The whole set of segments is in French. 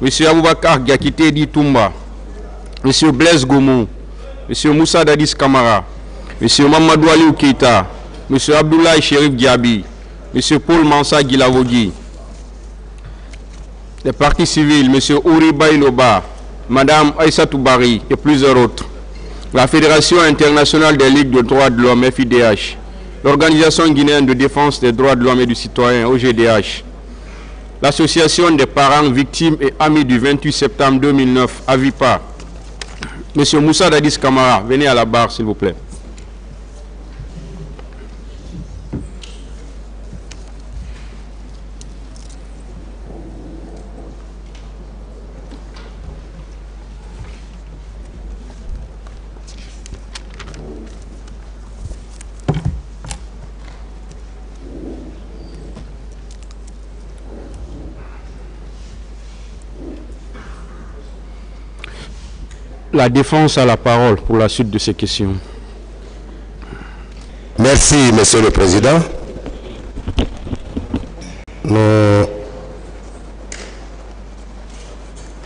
M. Aboubakar Diakité Di Toumba, M. Blaise Goumou, M. Moussa Dadis Kamara, M. Mamadou Aliou Keita, M. Abdoulaye Chérif Diaby, M. Paul Mansa Guilavogui, les partis civils, M. Ouri Bailoba, Mme Aïssatou Bari et plusieurs autres, la Fédération internationale des ligues de droits de l'homme, FIDH, l'Organisation guinéenne de défense des droits de l'homme et du citoyen, OGDH, l'Association des parents, victimes et amis du 28 septembre 2009, AVIPA, M. Moussa Dadis Kamara, venez à la barre s'il vous plaît. La défense a la parole pour la suite de ces questions. Merci, Monsieur le Président.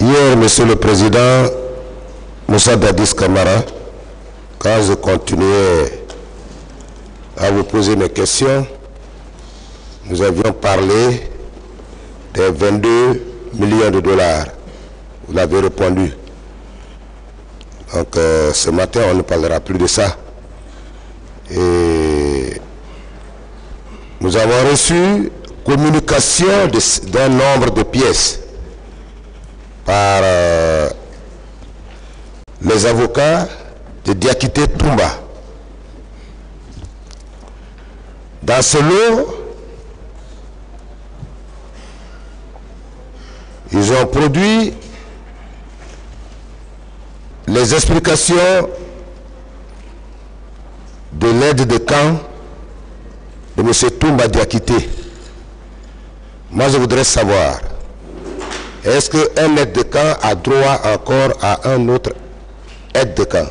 Hier, Monsieur le Président, Moussa Dadis Kamara, quand je continuais à vous poser mes questions, nous avions parlé des 22 millions de dollars. Vous l'avez répondu. Donc ce matin, on ne parlera plus de ça. Et nous avons reçu communication d'un nombre de pièces par les avocats de Diakité Toumba. Dans ce lot, ils ont produit les explications de l'aide de camp de M. Toumba Diakité. Moi, je voudrais savoir, est-ce qu'un aide de camp a droit encore à un autre aide de camp?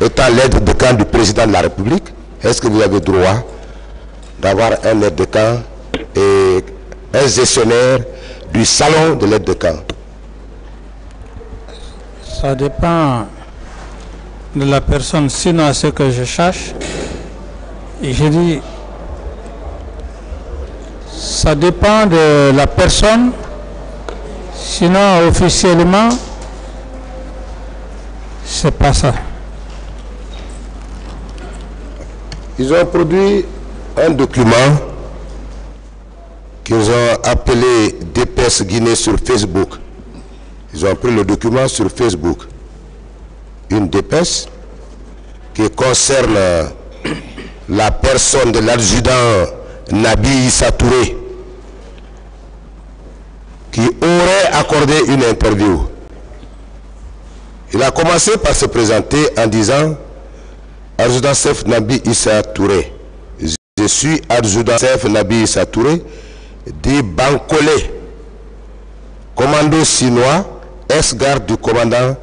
Étant l'aide de camp du président de la République, est-ce que vous avez droit d'avoir un aide de camp et un gestionnaire du salon de l'aide de camp? Ça dépend de la personne, sinon à ce que je cherche. Et je dis, ça dépend de la personne, sinon officiellement, c'est pas ça. Ils ont produit un document qu'ils ont appelé DPS Guinée sur Facebook. Ils ont pris le document sur Facebook. Une dépêche qui concerne la personne de l'adjudant Nabi Issa Touré, qui aurait accordé une interview. Il a commencé par se présenter en disant « Adjudant-chef Nabi Issa Touré, je suis adjudant-chef Nabi Issa Touré dit Bankolé, commando chinois, ex-garde du commandant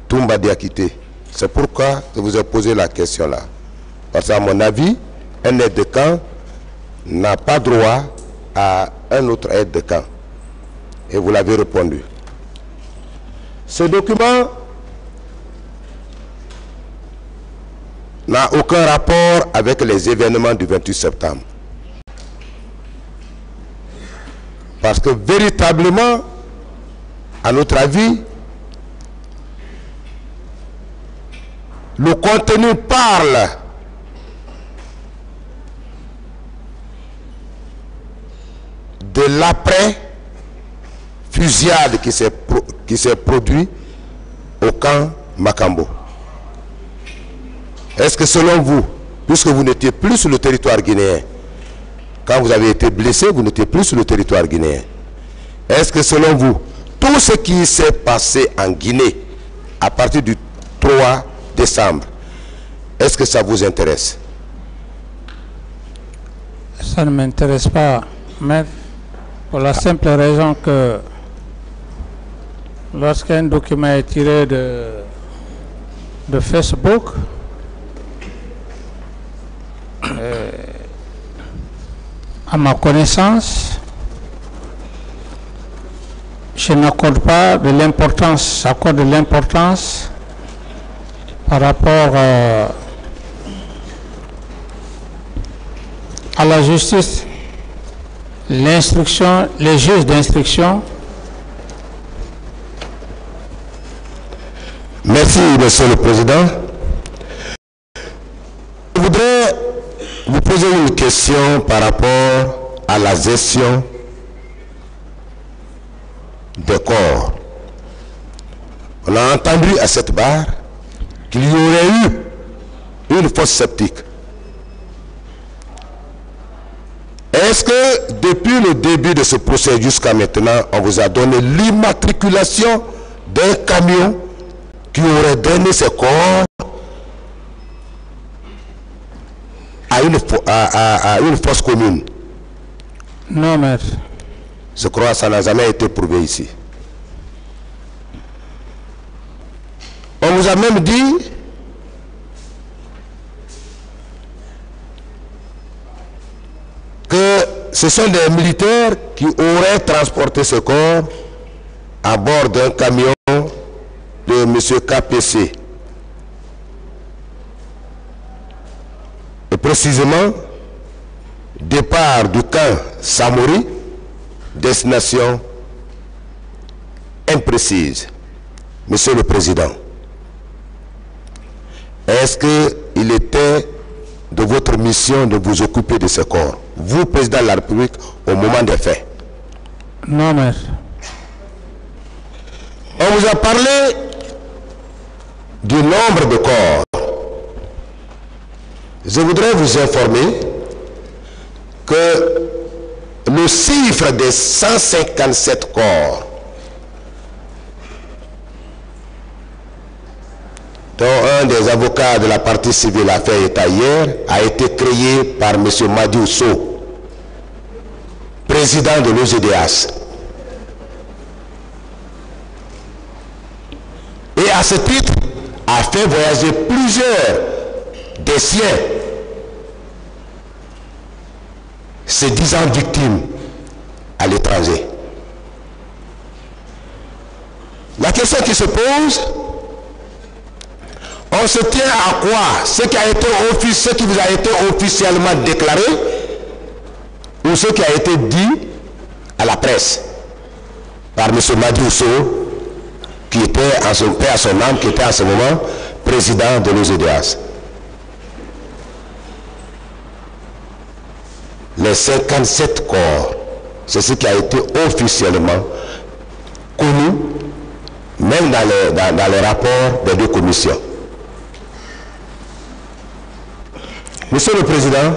Toumba Diakité. » C'est pourquoi je vous ai posé la question là. Parce qu'à mon avis, un aide de camp n'a pas droit à un autre aide de camp. Et vous l'avez répondu. Ce document n'a aucun rapport avec les événements du 28 septembre. Parce que véritablement, à notre avis, le contenu parle de l'après-fusillade qui s'est produit au camp Makambo. Est-ce que selon vous, puisque vous n'étiez plus sur le territoire guinéen, quand vous avez été blessé, vous n'étiez plus sur le territoire guinéen, est-ce que selon vous, tout ce qui s'est passé en Guinée à partir du 3 décembre, est-ce que ça vous intéresse? Ça ne m'intéresse pas, mais pour la simple raison que lorsqu'un document est tiré de Facebook, à ma connaissance, je n'accorde pas de l'importance, j'accorde de l'importance par rapport à la justice, l'instruction, les juges d'instruction. Merci, Monsieur le Président. Je voudrais vous poser une question par rapport à la gestion des corps. On a entendu à cette barre qu'il y aurait eu une fosse septique. Est-ce que depuis le début de ce procès jusqu'à maintenant, on vous a donné l'immatriculation d'un camion qui aurait donné ses corps à une fosse commune? Non, maître. Je crois que ça n'a jamais été prouvé ici. On vous a même dit que ce sont des militaires qui auraient transporté ce corps à bord d'un camion de M. KPC. Et précisément, départ du camp Samori, destination imprécise. Monsieur le Président, est-ce qu'il était de votre mission de vous occuper de ce corps, vous, Président de la République, au moment des faits? Non, maître. On vous a parlé du nombre de corps. Je voudrais vous informer que le chiffre des 157 corps dont un des avocats de la partie civile a fait état hier a été créé par M. Madi Ousso, président de l'OGDH. Et à ce titre, a fait voyager plusieurs des siens, ces 10 ans victimes à l'étranger. La question qui se pose, on se tient à quoi? Ce qui vous a été officiellement déclaré ou ce qui a été dit à la presse par M. Madi Ousso, qui était à son père, à son âme, qui était à ce moment président de l'OGDH. Les 57 corps, c'est ce qui a été officiellement connu, même dans les rapports des deux commissions. Monsieur le Président,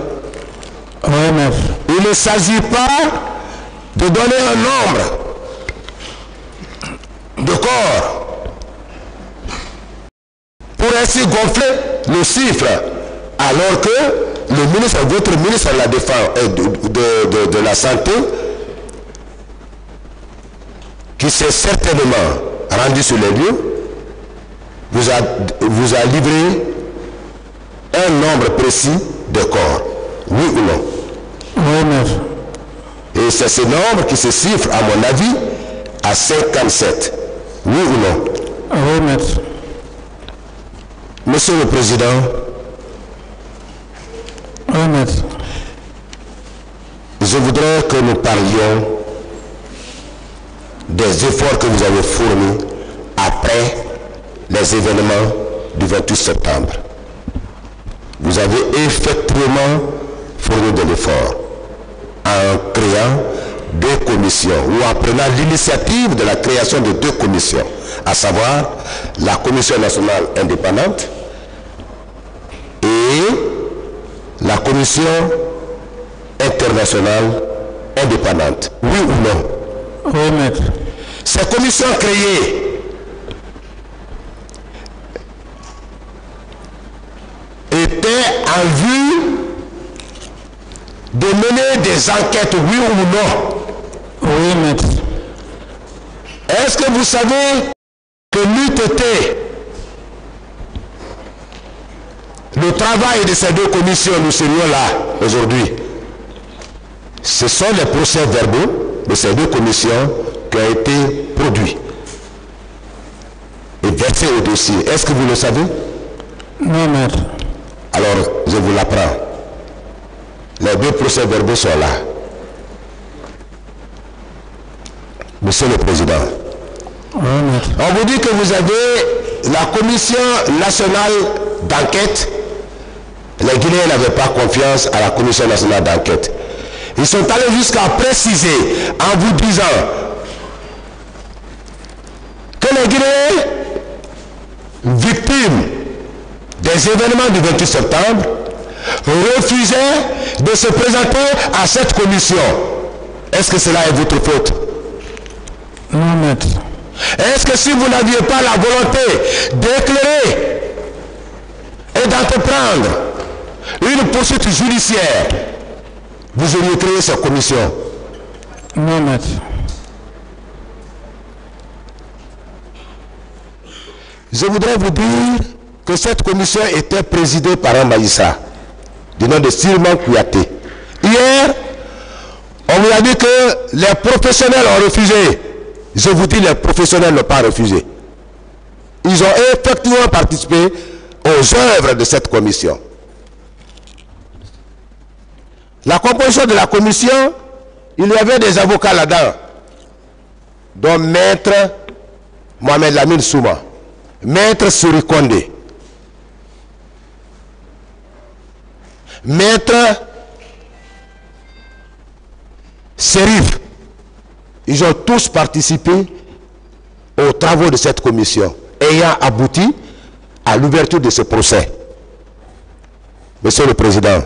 Oui, maître. il ne s'agit pas de donner un nombre de corps pour ainsi gonfler le chiffre, alors que le ministre, votre ministre de la Défense de la Santé, qui s'est certainement rendu sur les lieux, vous a livré un nombre précis de corps, oui ou non? Oui, maître. Et c'est ce nombre qui se chiffre, à mon avis, à 57. Oui ou non? Oui, maître. Monsieur le Président, Oui, maître. je voudrais que nous parlions des efforts que vous avez fournis après les événements du 28 septembre. Vous avez effectivement fourni de l'effort en créant deux commissions ou en prenant l'initiative de la création de deux commissions, à savoir la Commission nationale indépendante et la Commission internationale indépendante. Oui ou non? Oui, maître. Ces commissions créées étaient en vue de mener des enquêtes, oui ou non? Oui, maître. Est-ce que vous savez que l'UTT, le travail de ces deux commissions, nous serions là aujourd'hui, ce sont les procès-verbaux de ces deux commissions qui ont été produits et versés au dossier. Est-ce que vous le savez? Non, maître. Alors, je vous l'apprends. Les 2 procès-verbaux sont là. Monsieur le Président, Oui, maître. on vous dit que vous avez la Commission nationale d'enquête. Les Guinéens n'avaient pas confiance à la Commission nationale d'enquête. Ils sont allés jusqu'à préciser en vous disant que les Guinéens, victimes des événements du 28 septembre, refusaient de se présenter à cette commission. Est-ce que cela est votre faute? Non, maître. Est-ce que si vous n'aviez pas la volonté d'éclairer et d'entreprendre une poursuite judiciaire, vous auriez créé cette commission? Non, maître. Je voudrais vous dire que cette commission était présidée par un magistrat du nom de Sylvain Kouyaté. Hier, on vous a dit que les professionnels ont refusé. Je vous dis, les professionnels n'ont pas refusé. Ils ont effectivement participé aux œuvres de cette commission. La composition de la commission, il y avait des avocats là-dedans, dont Maître Mohamed Lamine Souma, Maître Suri Kondé, Maître Serif. Ils ont tous participé aux travaux de cette commission, ayant abouti à l'ouverture de ce procès. Monsieur le Président,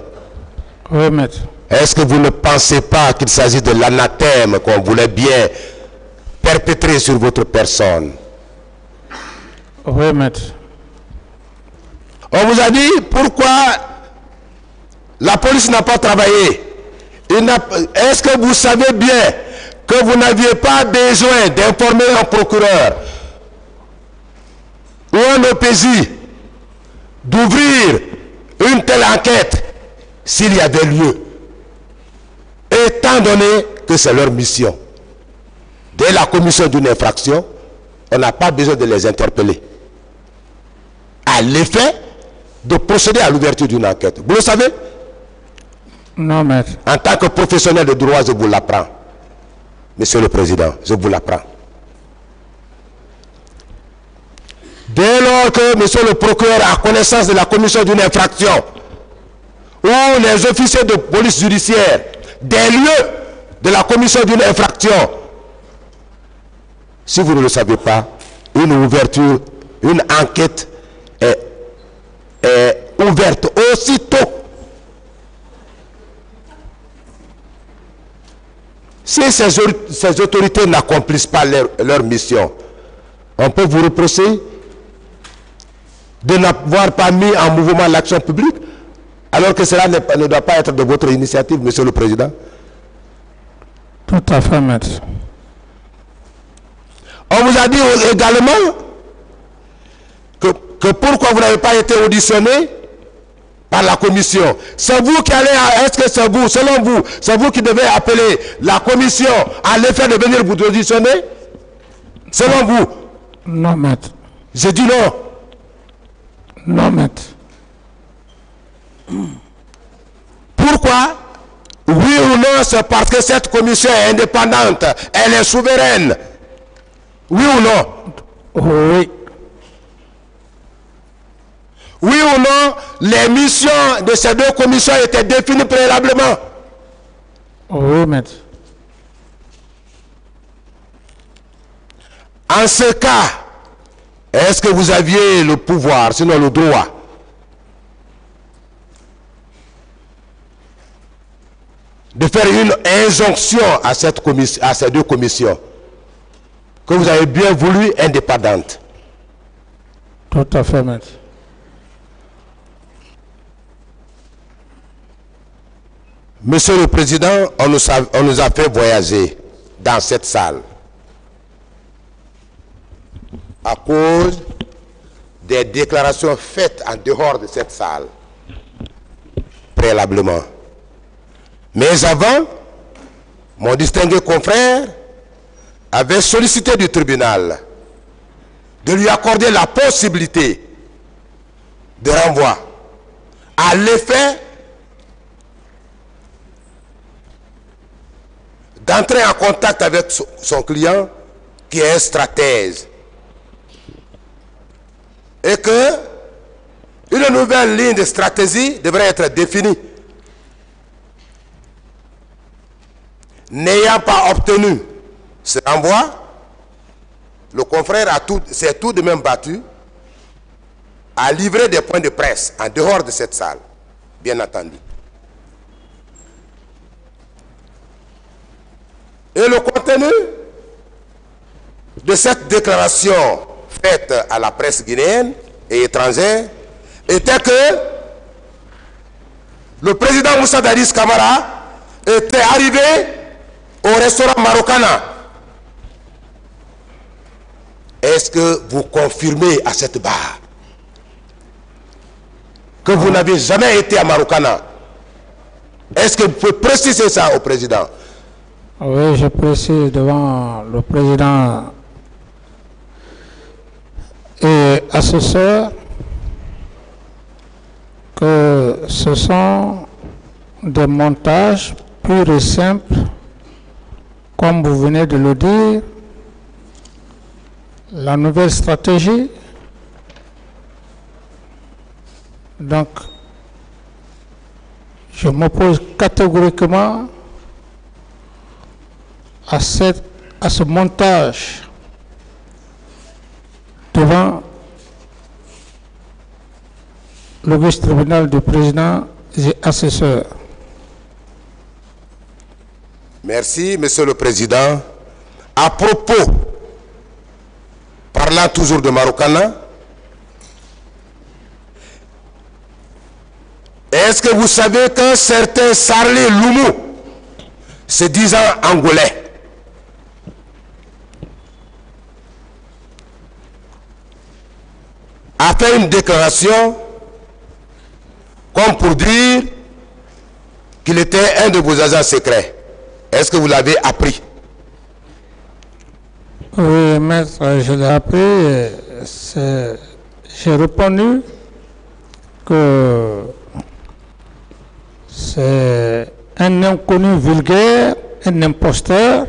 Oui, maître. est-ce que vous ne pensez pas qu'il s'agit de l'anathème qu'on voulait bien perpétrer sur votre personne? Oui, maître. On vous a dit pourquoi la police n'a pas travaillé. Est-ce que vous savez bien que vous n'aviez pas besoin d'informer un procureur ou un OPJ d'ouvrir une telle enquête s'il y avait lieu, étant donné que c'est leur mission? Dès la commission d'une infraction, on n'a pas besoin de les interpeller à l'effet de procéder à l'ouverture d'une enquête. Vous le savez? Non, maître. En tant que professionnel de droit, je vous l'apprends. Monsieur le Président, je vous l'apprends. Dès lors que monsieur le procureur a connaissance de la commission d'une infraction, ou les officiers de police judiciaire des lieux de la commission d'une infraction, si vous ne le savez pas, une ouverture, une enquête est ouverte aussitôt. Si ces autorités n'accomplissent pas leur mission, on peut vous reprocher de n'avoir pas mis en mouvement l'action publique, alors que cela ne doit pas être de votre initiative, Monsieur le Président. Tout à fait, maître. On vous a dit également que pourquoi vous n'avez pas été auditionné par la commission. C'est vous qui allez, est-ce que c'est vous, selon vous, c'est vous qui devez appeler la commission à l'effet de venir vous auditionner? Selon vous? Non, maître. J'ai dit non. Non, maître. Pourquoi? Oui ou non, c'est parce que cette commission est indépendante, elle est souveraine. Oui ou non? Oui. Oui ou non, les missions de ces 2 commissions étaient définies préalablement? Oui, maître. En ce cas, est-ce que vous aviez le pouvoir, sinon le droit, de faire une injonction à ces 2 commissions que vous avez bien voulu indépendantes? Tout à fait, maître. Monsieur le Président, on nous a fait voyager dans cette salle à cause des déclarations faites en dehors de cette salle préalablement. Mais avant, mon distingué confrère avait sollicité du tribunal de lui accorder la possibilité de renvoi à l'effet d'entrer en contact avec son client qui est un stratège et que une nouvelle ligne de stratégie devrait être définie. N'ayant pas obtenu ce renvoi, le confrère s'est tout de même battu à livrer des points de presse en dehors de cette salle, bien entendu. Et le contenu de cette déclaration faite à la presse guinéenne et étrangère était que le président Moussa Dadis Camara était arrivé au restaurant Marokana. Est-ce que vous confirmez à cette barre que vous n'avez jamais été à Marokana? Est-ce que vous pouvez préciser ça au président? Oui, je précise devant le président et assesseur que ce sont des montages purs et simples, comme vous venez de le dire. La nouvelle stratégie, donc, je m'oppose catégoriquement à ce montage devant le vice-tribunal du président et assesseur. Merci, Monsieur le Président. À propos, parlant toujours de Marokana, est-ce que vous savez qu'un certain Sarlé Loumou, se disant angolais, a fait une déclaration comme pour dire qu'il était un de vos agents secrets? Est-ce que vous l'avez appris? Oui, maître, je l'ai appris. J'ai répondu que c'est un inconnu vulgaire, un imposteur,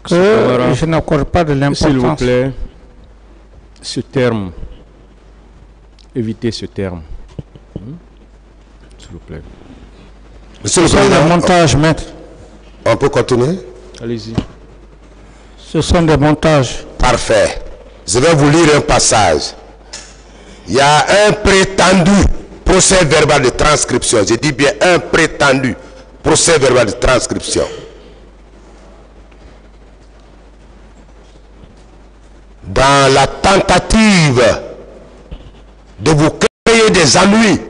que je n'accorde pas de l'importance. S'il vous plaît, ce terme, évitez ce terme. S'il vous plaît. Monsieur le Ce sont des Président, montages, maître. on peut continuer? Allez-y. Ce sont des montages. Parfait. Je vais vous lire un passage. Il y a un prétendu procès verbal de transcription. Je dis bien un prétendu procès verbal de transcription. Dans la tentative de vous créer des ennuis,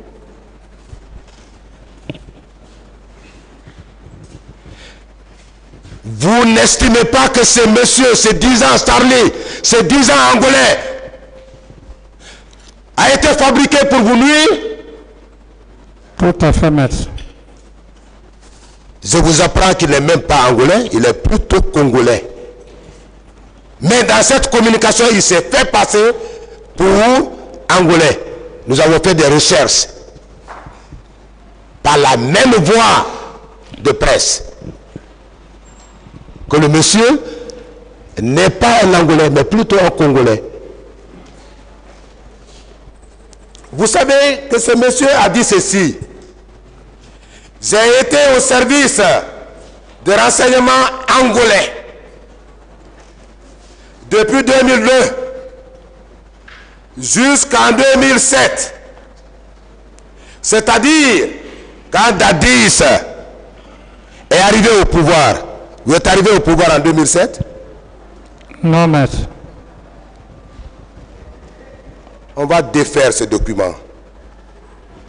vous n'estimez pas que ces messieurs, ces 10 ans Starley, ces 10 ans angolais, a été fabriqué pour vous nuire? Tout à fait, maître. Je vous apprends qu'il n'est même pas angolais, il est plutôt congolais. Mais dans cette communication, il s'est fait passer pour angolais. Nous avons fait des recherches par la même voie de presse que le monsieur n'est pas un angolais, mais plutôt un congolais. Vous savez que ce monsieur a dit ceci: j'ai été au service de renseignement angolais depuis 2002 jusqu'en 2007. C'est-à-dire, quand Dadis est arrivé au pouvoir, vous êtes arrivé au pouvoir en 2007? Non, maître. On va défaire ce document.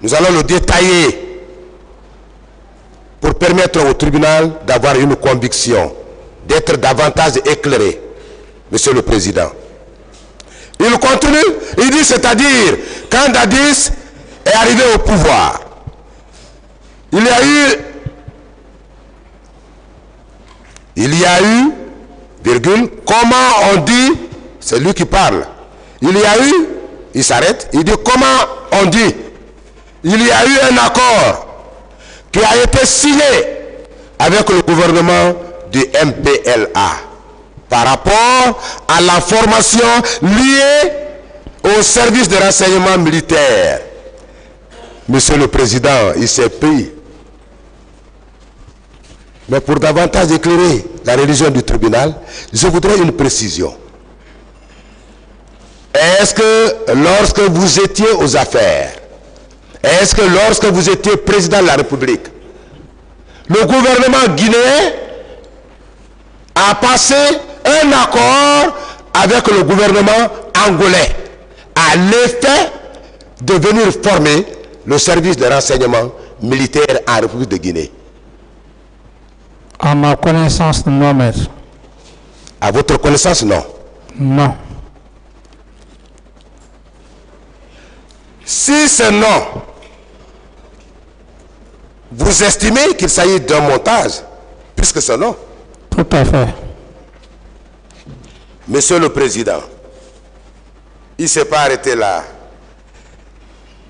Nous allons le détailler pour permettre au tribunal d'avoir une conviction, d'être davantage éclairé, Monsieur le Président. Il continue, il dit, c'est-à-dire, quand Dadis est arrivé au pouvoir, il y a eu virgule, comment on dit, c'est lui qui parle. Il y a eu, il s'arrête, il dit comment on dit, il y a eu un accord qui a été signé avec le gouvernement du MPLA par rapport à la formation liée au service de renseignement militaire. Monsieur le Président, il s'est pris. Mais pour davantage éclairer la religion du tribunal, je voudrais une précision. Est-ce que lorsque vous étiez aux affaires, est-ce que lorsque vous étiez président de la République, le gouvernement guinéen a passé un accord avec le gouvernement angolais à l'effet de venir former le service de renseignement militaire en République de Guinée? À ma connaissance, non, maître. À votre connaissance, non? Non. Si c'est non, vous estimez qu'il s'agit d'un montage, puisque c'est non? Tout à fait. Monsieur le Président, il ne s'est pas arrêté là.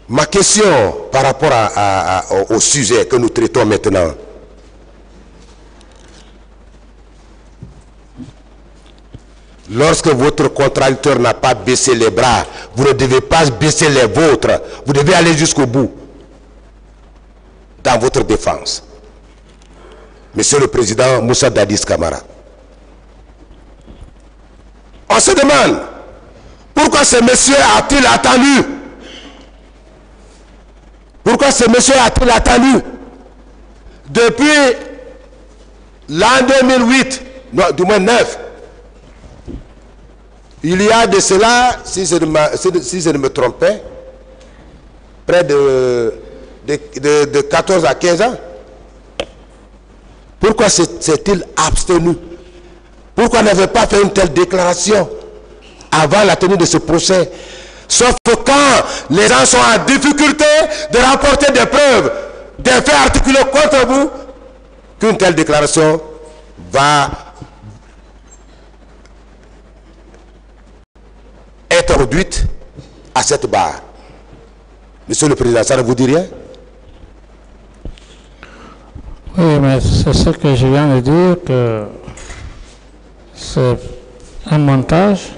Ma question par rapport au sujet que nous traitons maintenant, lorsque votre contradicteur n'a pas baissé les bras, vous ne devez pas baisser les vôtres. Vous devez aller jusqu'au bout dans votre défense. Monsieur le Président Moussa Dadis Camara, on se demande pourquoi ce monsieur a-t-il attendu? Pourquoi ce monsieur a-t-il attendu depuis l'an 2008, non, du moins 9? Il y a de cela, si je ne me trompais, près de 14 à 15 ans. Pourquoi s'est-il abstenu? Pourquoi n'avait pas fait une telle déclaration avant la tenue de ce procès? Sauf que quand les gens sont en difficulté de rapporter des preuves, des faits articulés contre vous, qu'une telle déclaration va être réduite à cette barre. Monsieur le Président, ça ne vous dit rien? Oui, mais c'est ce que je viens de dire, que c'est un montage.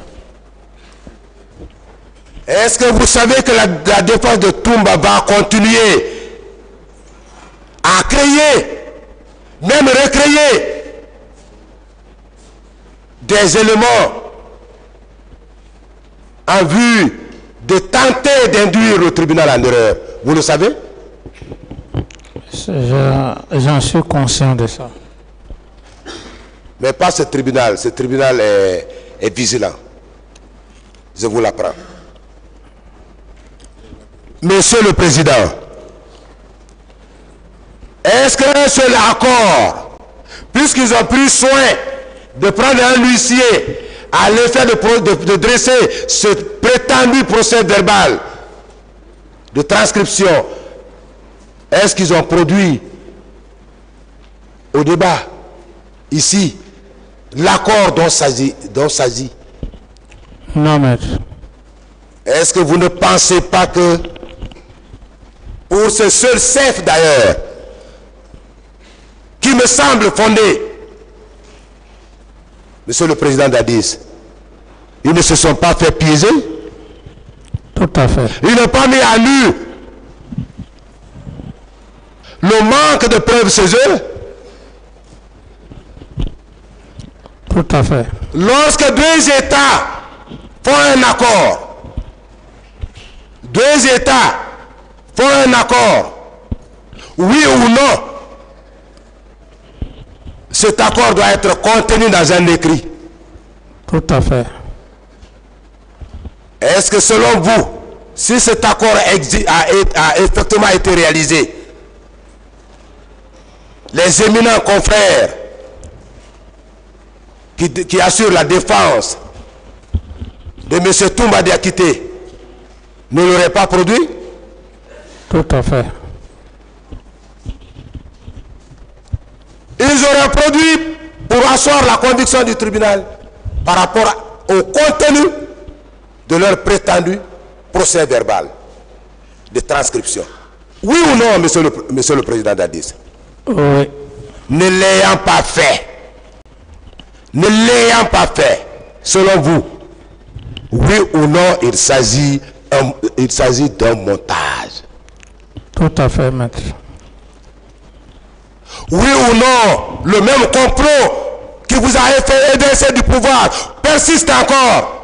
Est-ce que vous savez que la défense de Toumba va continuer à créer, même recréer des éléments en vue de tenter d'induire le tribunal en erreur? Vous le savez? J'en suis conscient de ça. Mais pas ce tribunal. Ce tribunal est vigilant. Je vous l'apprends. Monsieur le Président, est-ce qu'un seul accord, puisqu'ils ont pris soin de prendre un huissier à l'effet de dresser ce prétendu procès verbal de transcription, est-ce qu'ils ont produit au débat ici l'accord dont s'agit? Non, maître. Est-ce que vous ne pensez pas que pour ce seul chef d'ailleurs, qui me semble fondé, Monsieur le Président Dadis, ils ne se sont pas fait piéger? Tout à fait. Ils n'ont pas mis à nu le manque de preuves chez eux? Tout à fait. Lorsque deux États font un accord, deux États font un accord, oui ou non, cet accord doit être contenu dans un écrit. Tout à fait. Est-ce que selon vous, si cet accord a effectivement été réalisé, les éminents confrères qui assurent la défense de M. Toumba Diakité ne l'auraient pas produit? Tout à fait. Ils auraient produit pour pour asseoir la conviction du tribunal par rapport au contenu de leur prétendu procès verbal de transcription. Oui ou non, monsieur le président Dadis? Oui. Ne l'ayant pas fait, selon vous, oui ou non, il s'agit d'un montage? Tout à fait, maître. Oui ou non, le même complot qui vous a fait évincer du pouvoir persiste encore?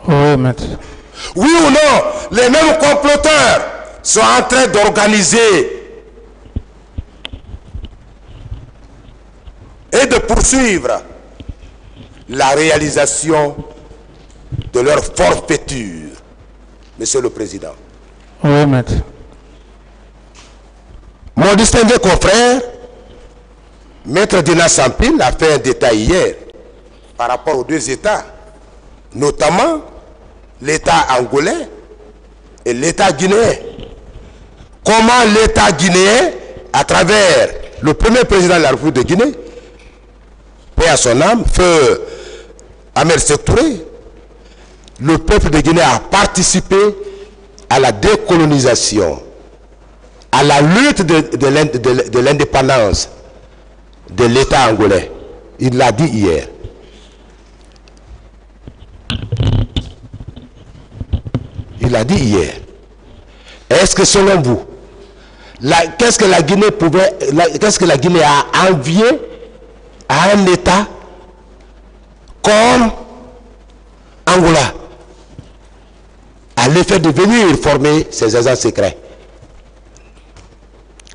Oui, maître. Oui ou non, les mêmes comploteurs sont en train d'organiser et de poursuivre la réalisation de leur forfaiture, monsieur le président? Oui, maître. Mon distingué confrère, maître Dina Sampil, a fait un détail hier par rapport aux deux États, notamment l'État angolais et l'État guinéen. Comment l'État guinéen, à travers le premier président de la République de Guinée, paix à son âme, feu Ahmed Sékou Touré, le peuple de Guinée a participé à la décolonisation, à la lutte de l'indépendance de l'État angolais. Il l'a dit hier. Il l'a dit hier. Est-ce que selon vous, qu'est-ce que la Guinée a envié à un État comme Angola à l'effet de venir former ses agents secrets?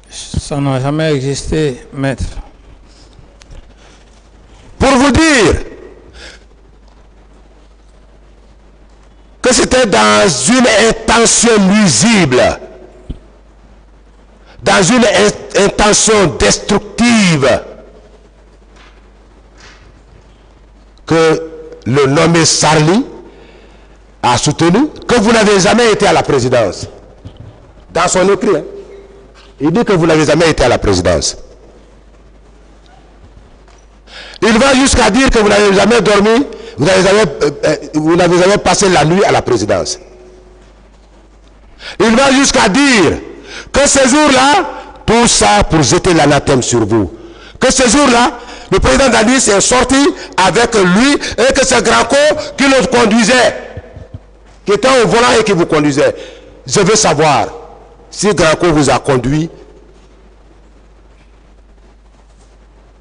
Ça n'a jamais existé, maître. Pour vous dire que c'était dans une intention nuisible, dans une intention destructive, que le nommé Sarli a soutenu que vous n'avez jamais été à la présidence. Dans son écrit, hein, il dit que vous n'avez jamais été à la présidence. Il va jusqu'à dire que vous n'avez jamais dormi, vous n'avez jamais passé la nuit à la présidence. Il va jusqu'à dire que ce jour-là, tout ça pour jeter l'anathème sur vous. Que ce jour-là, le président Dadis est sorti avec lui et que c'est Granco qui le conduisait, qui était au volant et qui vous conduisait. Je veux savoir si Granco vous a conduit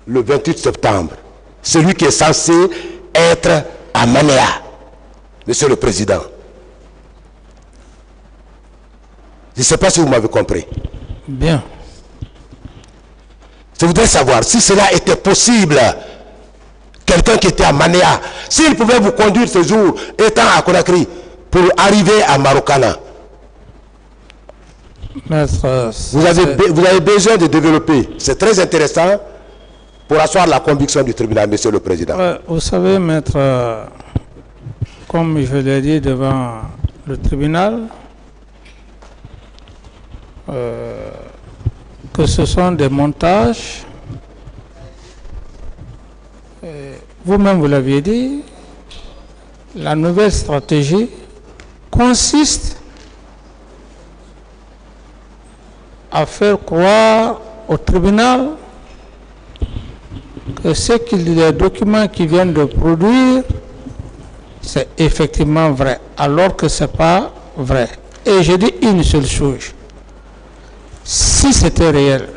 le 28 septembre, celui qui est censé être à Manéa, monsieur le président. Je ne sais pas si vous m'avez compris. Bien. Je voudrais savoir si cela était possible. Quelqu'un qui était à Manéa, s'il pouvait vous conduire ce jour, étant à Conakry, pour arriver à Marokana. Maître, vous avez besoin de développer. C'est très intéressant pour asseoir la conviction du tribunal, monsieur le président. Vous savez, maître, comme je l'ai dit devant le tribunal, que ce sont des montages. Vous-même, vous l'aviez dit, la nouvelle stratégie consiste à faire croire au tribunal que les documents qui viennent de produire, c'est effectivement vrai, alors que ce n'est pas vrai. Et je dis une seule chose. Si c'était réel,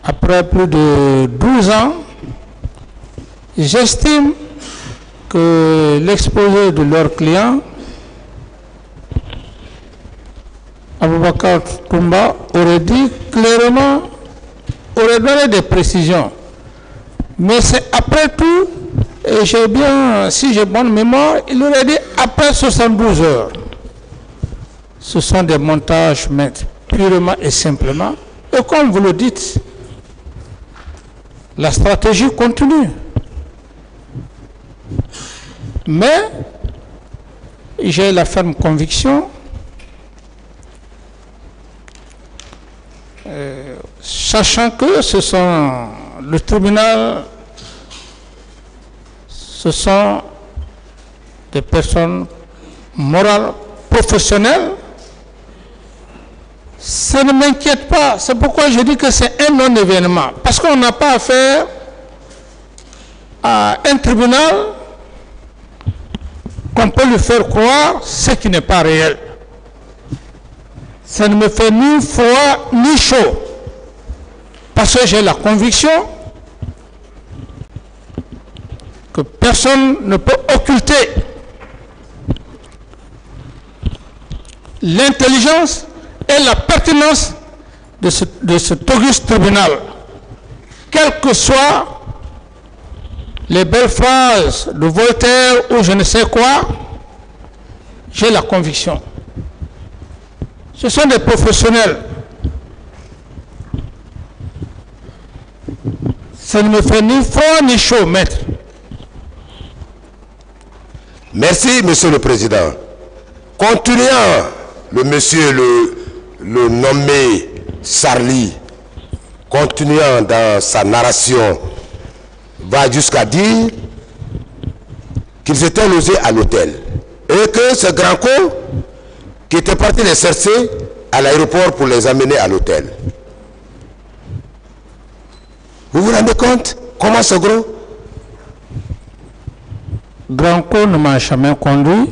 après plus de 12 ans, j'estime que l'exposé de leur client, Aboubakar Toumba, aurait dit clairement, aurait donné des précisions. Mais c'est après tout, et si j'ai bonne mémoire, il aurait dit après 72 heures. Ce sont des montages, maîtres, purement et simplement. Et comme vous le dites, la stratégie continue. Mais j'ai la ferme conviction, sachant que ce sont le tribunal, ce sont des personnes morales, professionnelles. Ça ne m'inquiète pas. C'est pourquoi je dis que c'est un non-événement. Parce qu'on n'a pas affaire à un tribunal qu'on peut lui faire croire ce qui n'est pas réel. Ça ne me fait ni froid ni chaud. Parce que j'ai la conviction que personne ne peut occulter l'intelligence et la pertinence de cet auguste tribunal. Quelles que soient les belles phrases de Voltaire ou je ne sais quoi, j'ai la conviction. Ce sont des professionnels. Ça ne me fait ni froid ni chaud, maître. Merci, Monsieur le Président. Continuant, le monsieur le nommé Sarli, continuant dans sa narration, va jusqu'à dire qu'ils étaient logés à l'hôtel et que ce grand con qui était parti les chercher à l'aéroport pour les amener à l'hôtel. Vous vous rendez compte comment ce gros? Branco ne m'a jamais conduit.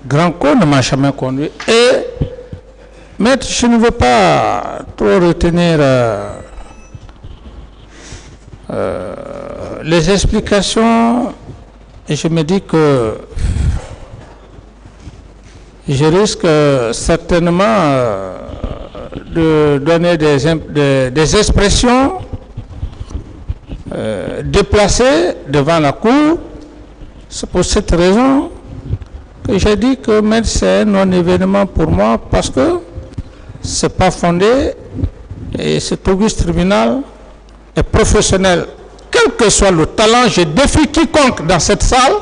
Branco ne m'a jamais conduit. Et, maître, je ne veux pas trop retenir les explications. Et je me dis que je risque certainement de donner des expressions déplacées devant la cour. C'est pour cette raison que j'ai dit que même c'est un non-événement pour moi parce que c'est pas fondé et cet auguste tribunal est professionnel. Quel que soit le talent, je défie quiconque dans cette salle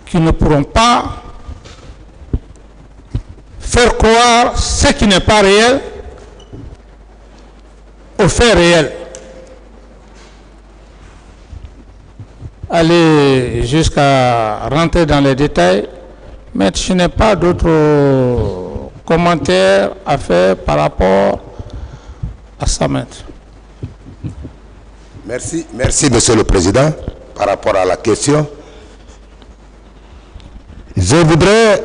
qui ne pourront pas faire croire ce qui n'est pas réel au fait réel. Aller jusqu'à rentrer dans les détails, mais je n'ai pas d'autres commentaires à faire par rapport à ça, maître. Merci, merci, Monsieur le Président, par rapport à la question. Je voudrais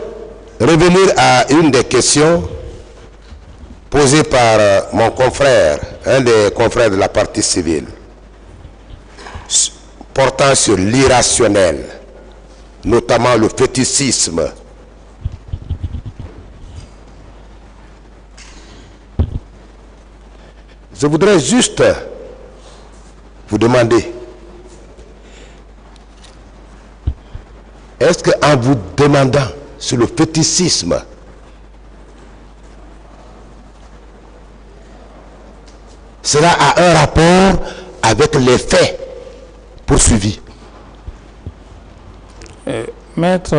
revenir à une des questions posées par mon confrère, un des confrères de la partie civile, portant sur l'irrationnel, notamment le fétichisme. Je voudrais juste vous demander, est-ce qu'en vous demandant sur le fétichisme, cela a un rapport avec les faits poursuivis? Maître,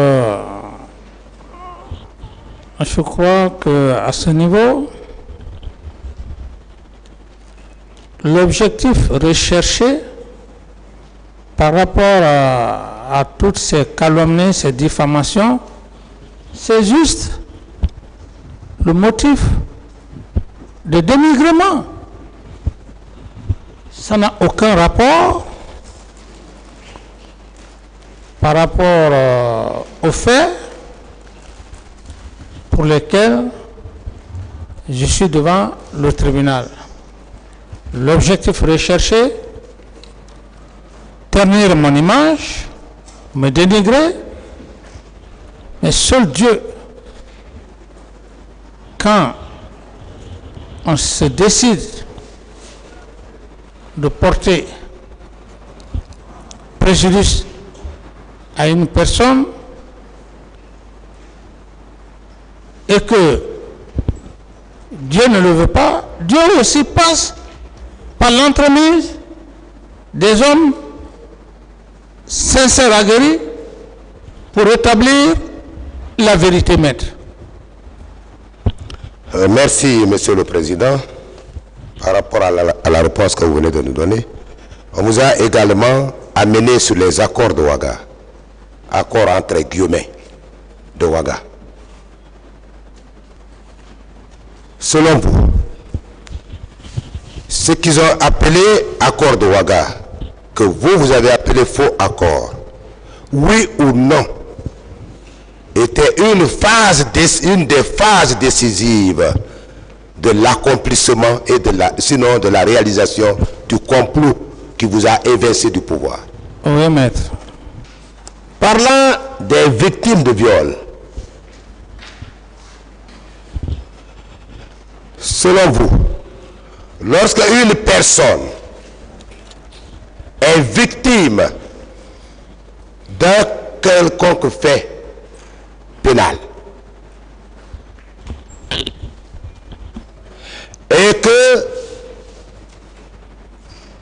je crois qu'à ce niveau, l'objectif recherché par rapport à toutes ces calomnies, ces diffamations, c'est juste le motif de dénigrement. Ça n'a aucun rapport par rapport aux faits pour lesquels je suis devant le tribunal. L'objectif recherché, ternir mon image, me dénigrer, mais seul Dieu, quand on se décide de porter préjudice à une personne et que Dieu ne le veut pas, Dieu aussi passe par l'entremise des hommes sincères aguerris pour établir la vérité, maître. Merci, Monsieur le Président. Par rapport à la réponse que vous venez de nous donner, on vous a également amené sur les accords de Ouaga. Accords entre guillemets de Ouaga. Selon vous, ce qu'ils ont appelé accord de Ouaga, que vous avez appelé faux accord, oui ou non, était une des phases décisives de l'accomplissement et sinon de la réalisation du complot qui vous a évincé du pouvoir. Oui, maître. Parlant des victimes de viol, selon vous, lorsque une personne est victime d'un quelconque fait pénal et que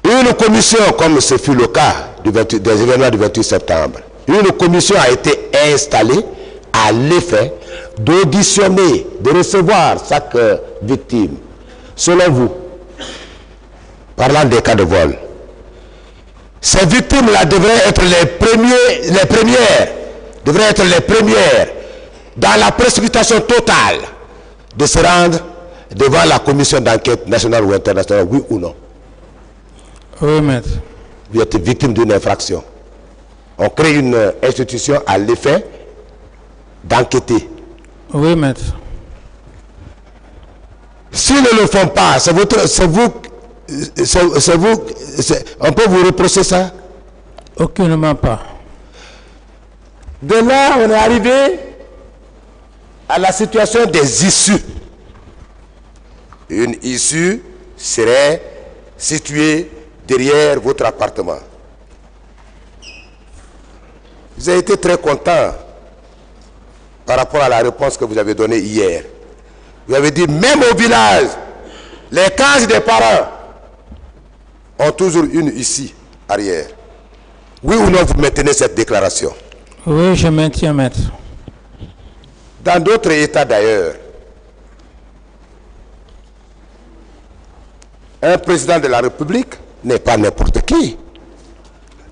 une commission, comme ce fut le cas des événements du 28 septembre, une commission a été installée à l'effet d'auditionner, de recevoir chaque victime. Selon vous, parlant des cas de vol, ces victimes-là devraient être les premières dans la précipitation totale de se rendre devant la commission d'enquête nationale ou internationale, oui ou non? Oui, maître. Vous êtes victime d'une infraction. On crée une institution à l'effet d'enquêter. Oui, maître. S'ils ne le font pas, on peut vous reprocher ça? Aucunement pas. De là, on est arrivé à la situation des issues. Une issue serait située derrière votre appartement. Vous avez été très content par rapport à la réponse que vous avez donnée hier. Vous avez dit, même au village, les cases des parents ont toujours une issue arrière. Oui ou non, vous maintenez cette déclaration? Oui, je maintiens, maître. Dans d'autres États d'ailleurs, un président de la République n'est pas n'importe qui.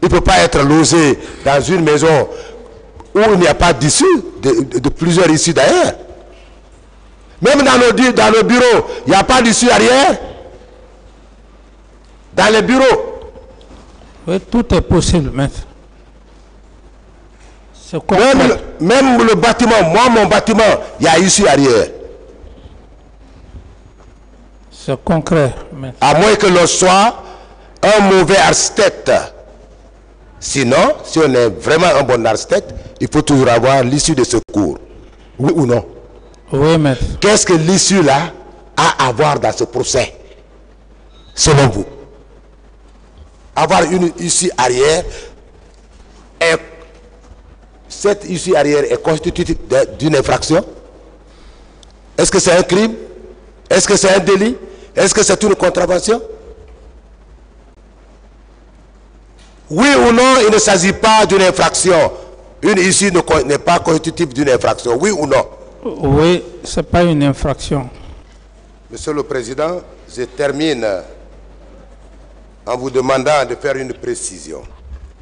Il ne peut pas être logé dans une maison où il n'y a pas d'issue, de plusieurs issues d'ailleurs. Même dans nos bureaux, il n'y a pas d'issue arrière. Dans les bureaux. Oui, tout est possible, maître. Même le bâtiment, mon bâtiment, il y a issue arrière. C'est concret, maître. À moins que l'on soit un mauvais architecte. Sinon, si on est vraiment un bon architecte, il faut toujours avoir l'issue de secours. Oui ou non? Oui, maître. Qu'est-ce que l'issue là a à voir dans ce procès, selon vous? Avoir une issue arrière, cette issue arrière est constitutive d'une infraction? Est-ce que c'est un crime? Est-ce que c'est un délit? Est-ce que c'est une contravention? Oui ou non, il ne s'agit pas d'une infraction. Une issue n'est pas constitutive d'une infraction. Oui ou non? Oui, ce n'est pas une infraction. Monsieur le Président, je termine en vous demandant de faire une précision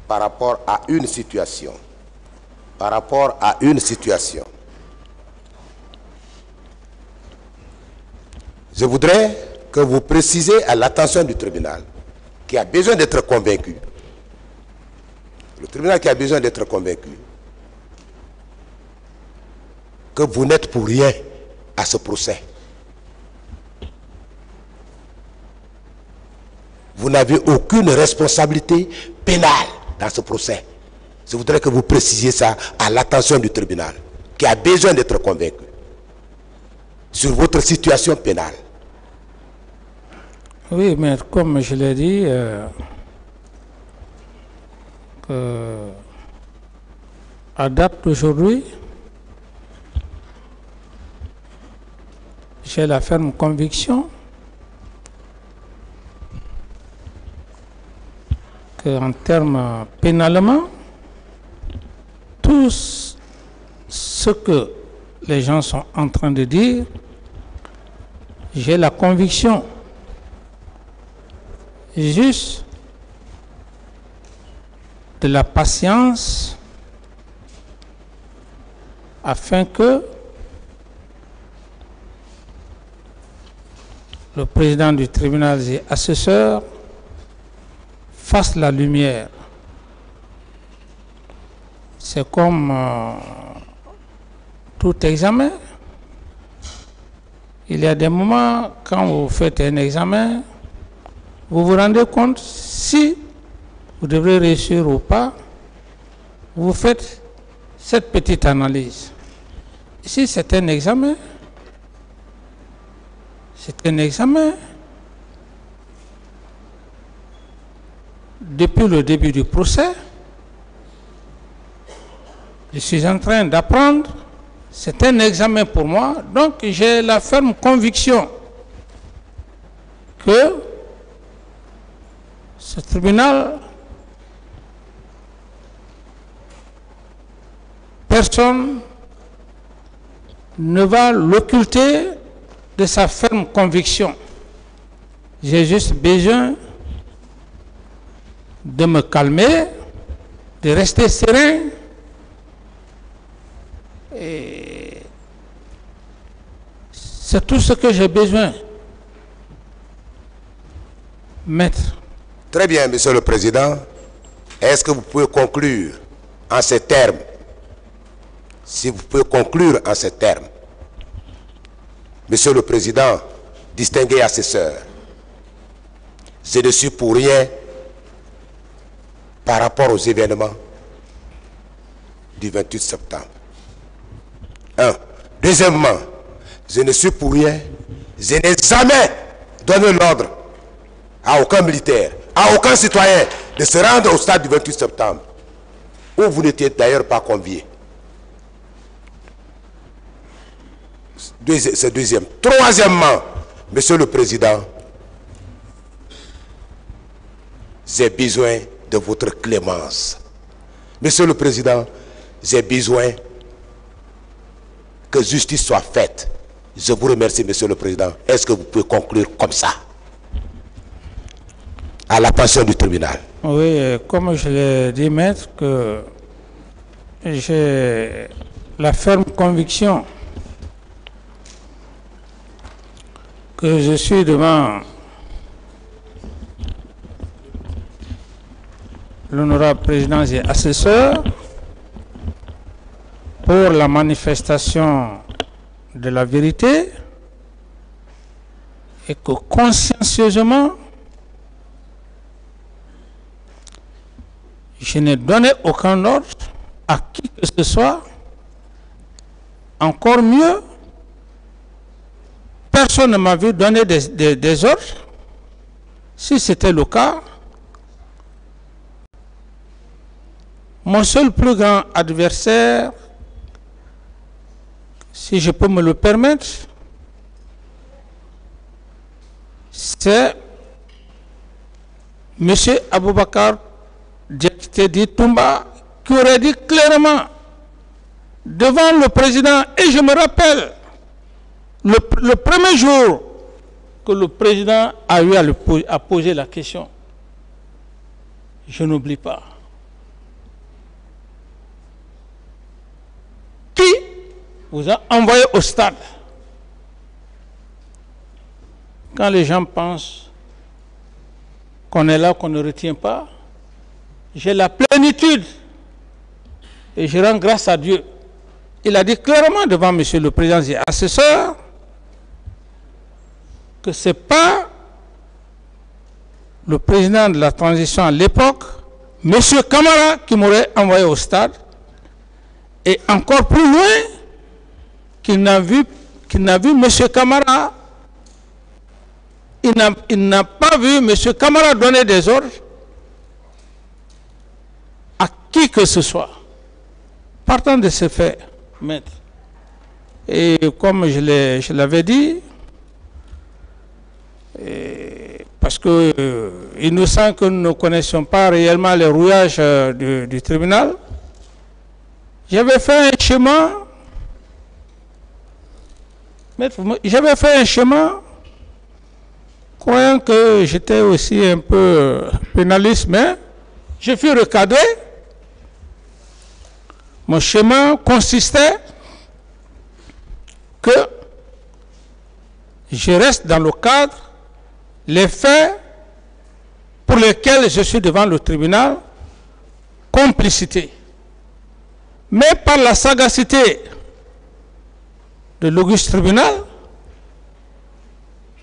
par rapport à une situation. Par rapport à une situation. Je voudrais que vous précisiez à l'attention du tribunal qui a besoin d'être convaincu. Le tribunal qui a besoin d'être convaincu que vous n'êtes pour rien à ce procès. Vous n'avez aucune responsabilité pénale dans ce procès. Je voudrais que vous précisiez ça à l'attention du tribunal qui a besoin d'être convaincu sur votre situation pénale. Oui, mais comme je l'ai dit, à date d'aujourd'hui, j'ai la ferme conviction qu'en termes pénalement, tout ce que les gens sont en train de dire j'ai la conviction juste de la patience afin que le président du tribunal et assesseur fasse la lumière. C'est comme tout examen. Il y a des moments, quand vous faites un examen, vous vous rendez compte si vous devrez réussir ou pas. Vous faites cette petite analyse. Ici, c'est un examen. C'est un examen. Depuis le début du procès, je suis en train d'apprendre. C'est un examen pour moi. Donc, j'ai la ferme conviction que ce tribunal, personne ne va l'occulter de sa ferme conviction. J'ai juste besoin de me calmer, de rester serein et c'est tout ce que j'ai besoin. Maître. Très bien, Monsieur le Président. Est-ce que vous pouvez conclure en ces termes? Si vous pouvez conclure en ces termes. Monsieur le Président, distingué assesseur, je ne suis pour rien par rapport aux événements du 28 septembre. Deuxièmement, je ne suis pour rien, je n'ai jamais donné l'ordre à aucun militaire, à aucun citoyen de se rendre au stade du 28 septembre, où vous n'étiez d'ailleurs pas conviés. C'est deuxième. Troisièmement, Monsieur le Président, j'ai besoin de votre clémence. Monsieur le Président, j'ai besoin que justice soit faite. Je vous remercie, Monsieur le Président. Est-ce que vous pouvez conclure comme ça, à l'attention du tribunal? Oui, comme je l'ai dit, maître, que j'ai la ferme conviction que je suis devant l'honorable président et assesseur pour la manifestation de la vérité et que consciencieusement je n'ai donné aucun ordre à qui que ce soit. Encore mieux, personne ne m'a vu donner des ordres. Si c'était le cas, mon seul plus grand adversaire, si je peux me le permettre, c'est M. Aboubakar Diakité Toumba, qui aurait dit clairement devant le président, et je me rappelle le premier jour que le président a eu à poser la question, je n'oublie pas. Qui vous a envoyé au stade? Quand les gens pensent qu'on est là, qu'on ne retient pas, j'ai la plénitude et je rends grâce à Dieu. Il a dit clairement devant M. le Président et assesseur que ce n'est pas le président de la transition à l'époque, M. Camara, qui m'aurait envoyé au stade, et encore plus loin, qu'il n'a vu M. Camara, il n'a pas vu M. Camara donner des ordres à qui que ce soit. Partant de ce fait, maître, et comme je l'avais dit, parce que il nous semble que nous ne connaissons pas réellement les rouillages du tribunal, j'avais fait un schéma, maître, j'avais fait un schéma croyant que j'étais aussi un peu pénaliste, mais je fus recadré. Mon chemin consistait que je reste dans le cadre, les faits pour lesquels je suis devant le tribunal, complicité. Mais par la sagacité de l'auguste tribunal,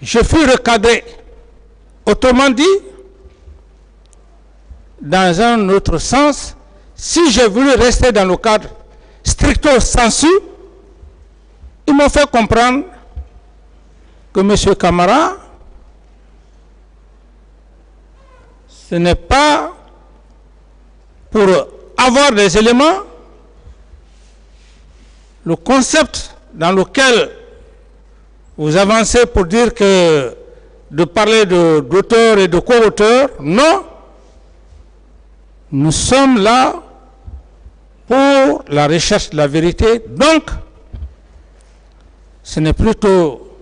je fus recadré. Autrement dit, dans un autre sens, si j'ai voulu rester dans le cadre stricto sensu, ils m'ont fait comprendre que M. Camara, ce n'est pas pour avoir des éléments, le concept dans lequel vous avancez pour dire que de parler d'auteur et de co-auteur, non. Nous sommes là pour la recherche de la vérité. Donc, ce n'est plutôt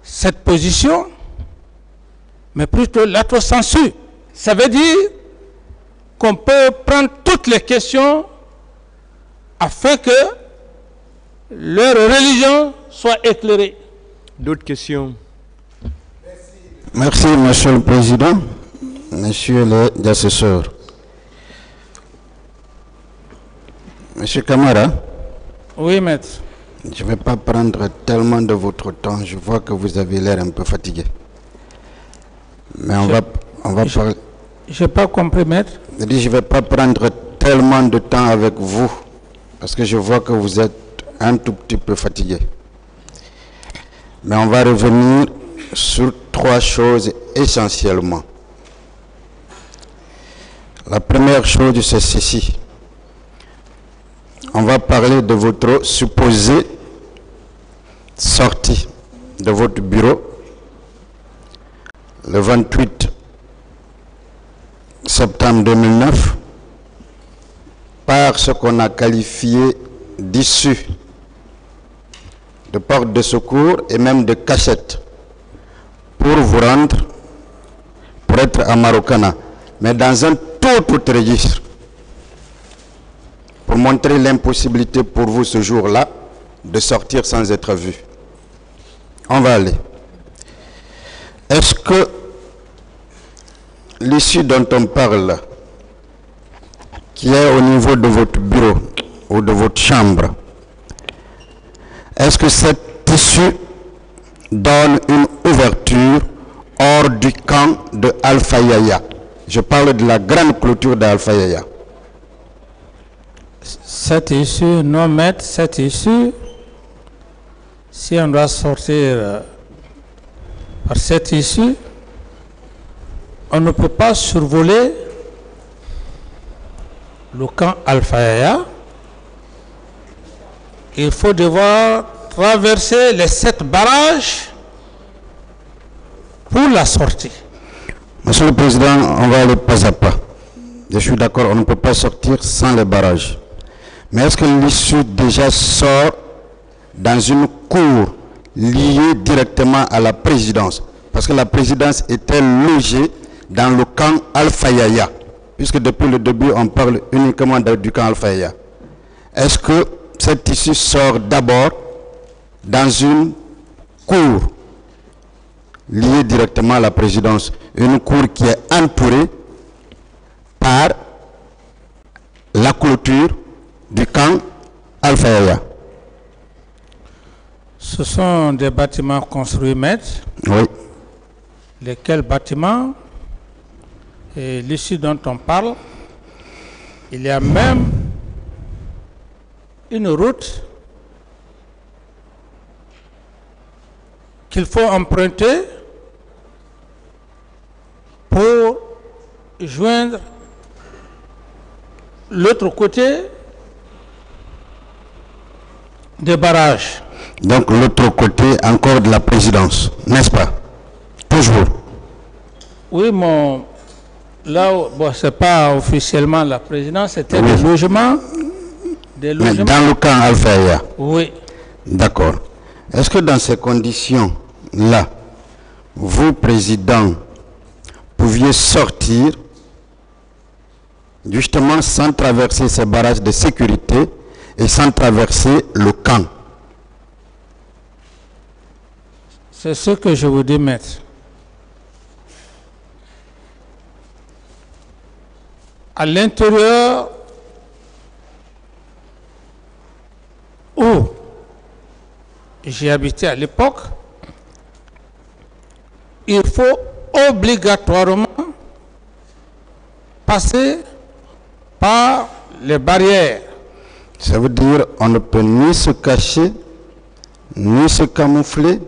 cette position, mais plutôt l'autocensu. Ça veut dire qu'on peut prendre toutes les questions afin que leur religion soit éclairée. D'autres questions? Merci, Monsieur le Président, Messieurs les assesseurs. Monsieur Camara. Oui, maître. Je ne vais pas prendre tellement de votre temps. Je vois que vous avez l'air un peu fatigué. Mais on va parler. Je n'ai pas compris, maître. Je dis, je ne vais pas prendre tellement de temps avec vous parce que je vois que vous êtes un tout petit peu fatigué. Mais on va revenir sur 3 choses essentiellement. La première chose, c'est ceci. On va parler de votre supposée sortie de votre bureau le 28 septembre 2009 par ce qu'on a qualifié d'issue, de porte de secours et même de cachette pour vous rendre, pour être à Marokana, mais dans un tout autre registre, pour montrer l'impossibilité pour vous ce jour-là de sortir sans être vu. On va aller. Est-ce que l'issue dont on parle, qui est au niveau de votre bureau ou de votre chambre, est-ce que cette issue donne une ouverture hors du camp de Alpha Yaya? Je parle de la grande clôture d'Alpha Yaya. Cette issue, non, maître, cette issue, si on doit sortir par cette issue, on ne peut pas survoler le camp Alpha Yaya. Il faut devoir traverser les 7 barrages pour la sortie. Monsieur le Président, on va aller pas à pas. Je suis d'accord, on ne peut pas sortir sans les barrages. Mais est-ce que l'issue déjà sort dans une cour liée directement à la présidence? Parce que la présidence était logée dans le camp Alpha Yaya, puisque depuis le début, on parle uniquement du camp Alpha Yaya. Est-ce que cette issue sort d'abord dans une cour liée directement à la présidence, une cour qui est entourée par la clôture du camp Alpha Yaya? Ce sont des bâtiments construits, maître. Oui. Lesquels bâtiments, et l'issue dont on parle, il y a même une route qu'il faut emprunter pour joindre l'autre côté des barrages. Donc l'autre côté encore de la présidence, n'est-ce pas? Toujours. Oui, là, bon, c'est pas officiellement la présidence, c'était des logements. Mais dans le camp Alpha Yaya. Oui. D'accord. Est-ce que dans ces conditions, là, vous, président, pouviez sortir justement sans traverser ces barrages de sécurité et sans traverser le camp. C'est ce que je vous dis, maître. À l'intérieur où j'ai habité à l'époque, il faut obligatoirement passer par les barrières. Ça veut dire qu'on ne peut ni se cacher, ni se camoufler,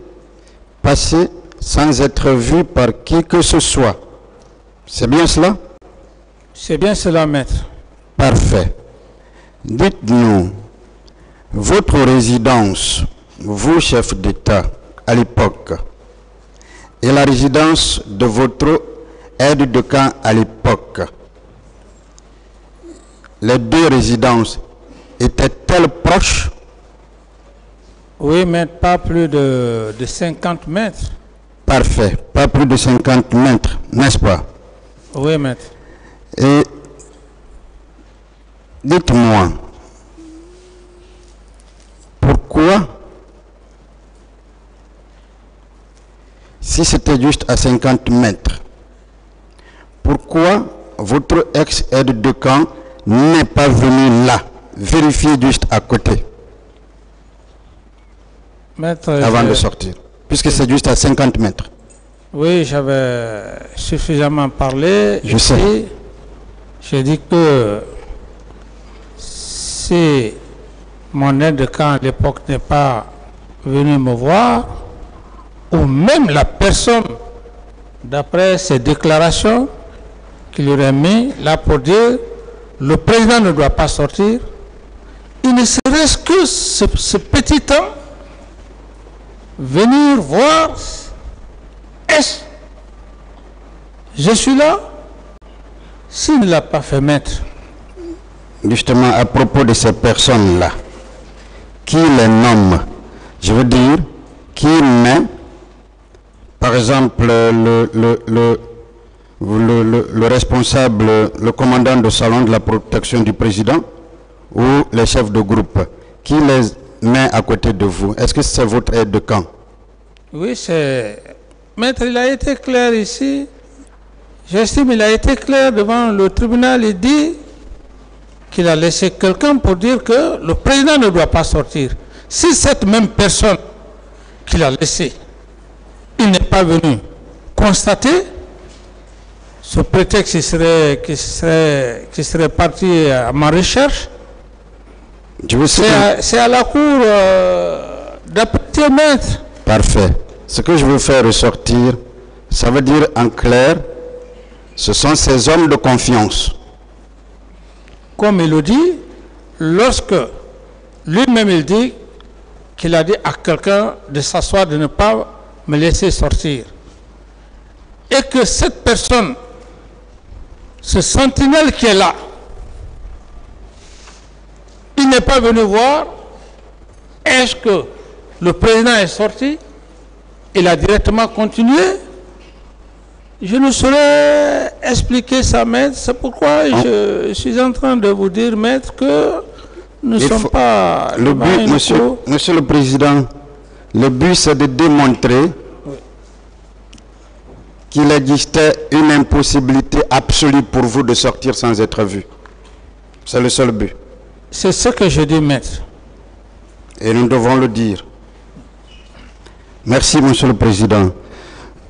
passer sans être vu par qui que ce soit. C'est bien cela? C'est bien cela, maître. Parfait. Dites-nous, votre résidence, vous, chef d'État, à l'époque, et la résidence de votre aide de camp à l'époque, les deux résidences étaient-elles proches? Oui, maître, pas plus de 50 mètres. Parfait. Pas plus de 50 mètres, n'est-ce pas? Oui, maître. Et dites-moi, pourquoi, si c'était juste à 50 mètres, pourquoi votre ex-aide de camp n'est pas venu là, vérifier juste à côté, Maître, avant de sortir, puisque c'est juste à 50 mètres? Oui, j'avais suffisamment parlé. Je sais. J'ai dit que si mon aide de camp à l'époque n'est pas venu me voir, ou même la personne, d'après ses déclarations qu'il aurait mis là pour dire le président ne doit pas sortir, il ne serait-ce que ce petit temps venir voir, est-ce je suis là? S'il ne l'a pas fait, maître. Justement, à propos de ces personnes-là, qui les nomme? Je veux dire, qui met, par exemple, le responsable, le commandant de salon de la protection du président ou les chefs de groupe, qui les met à côté de vous? Est-ce que c'est votre aide de camp? Oui, c'est... Maître, il a été clair ici. J'estime qu'il a été clair devant le tribunal. Il dit qu'il a laissé quelqu'un pour dire que le président ne doit pas sortir. Si cette même personne qu'il a laissé, il n'est pas venu constater, ce prétexte qui serait parti à ma recherche, c'est à la cour d'apprécier, maître. Parfait. Ce que je veux faire ressortir, ça veut dire en clair, ce sont ces hommes de confiance. Comme il le dit, lorsque lui-même il dit qu'il a dit à quelqu'un de s'asseoir, de ne pas me laisser sortir, et que cette personne, ce sentinelle qui est là, il n'est pas venu voir, est-ce que le président est sorti? Il a directement continué. Je ne saurais expliquer ça, maître. C'est pourquoi je suis en train de vous dire, maître, que nous ne sommes pas... Le but, monsieur le Président, le but c'est de démontrer qu'il existait une impossibilité absolue pour vous de sortir sans être vu. C'est le seul but. C'est ce que je dis, maître. Et nous devons le dire. Merci, monsieur le Président.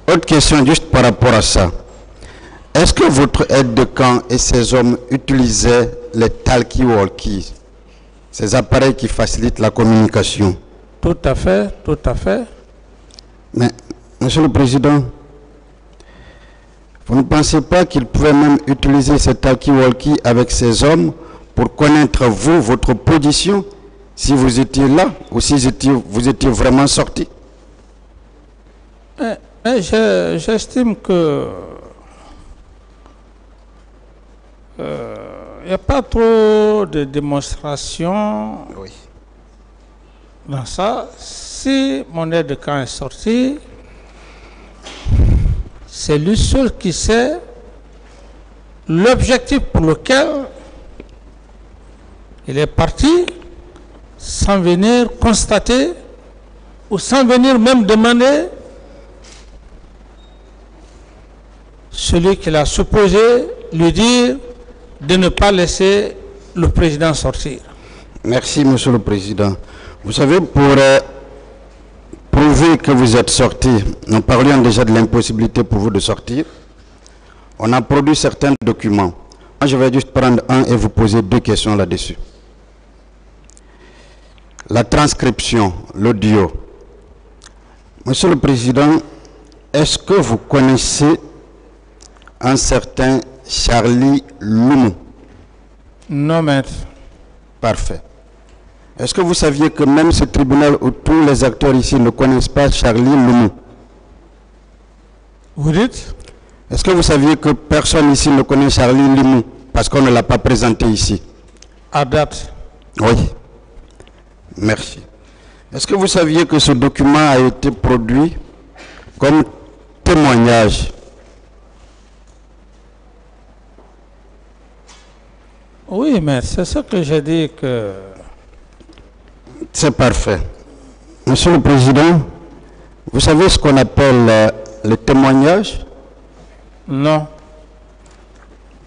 Autre question juste par rapport à ça. Est-ce que votre aide de camp et ces hommes utilisaient les talkie-walkie, ces appareils qui facilitent la communication? Tout à fait, tout à fait. Mais, monsieur le Président, vous ne pensez pas qu'ils pouvaient même utiliser ces talkie-walkie avec ces hommes pour connaître vous, votre position, si vous étiez là ou si vous étiez vraiment sorti? J'estime que il n'y a pas trop de démonstration dans ça. Si mon aide de camp est sorti, c'est lui seul qui sait l'objectif pour lequel il est parti, sans venir constater ou sans venir même demander celui qui l'a supposé lui dire de ne pas laisser le président sortir. Merci, Monsieur le Président. Vous savez, pour prouver que vous êtes sorti, nous parlions déjà de l'impossibilité pour vous de sortir, on a produit certains documents. Moi, je vais juste prendre un et vous poser 2 questions là-dessus. La transcription, l'audio. Monsieur le Président, est-ce que vous connaissez un certain Charlie Loumou? Non, maître. Parfait. Est-ce que vous saviez que même ce tribunal où tous les acteurs ici ne connaissent pas Charlie Loumou? Vous dites? Est-ce que vous saviez que personne ici ne connaît Charlie Loumou parce qu'on ne l'a pas présenté ici? À date. Oui. Merci. Est-ce que vous saviez que ce document a été produit comme témoignage? Oui, mais c'est ce que j'ai dit que... C'est parfait. Monsieur le Président, vous savez ce qu'on appelle le témoignage? Non.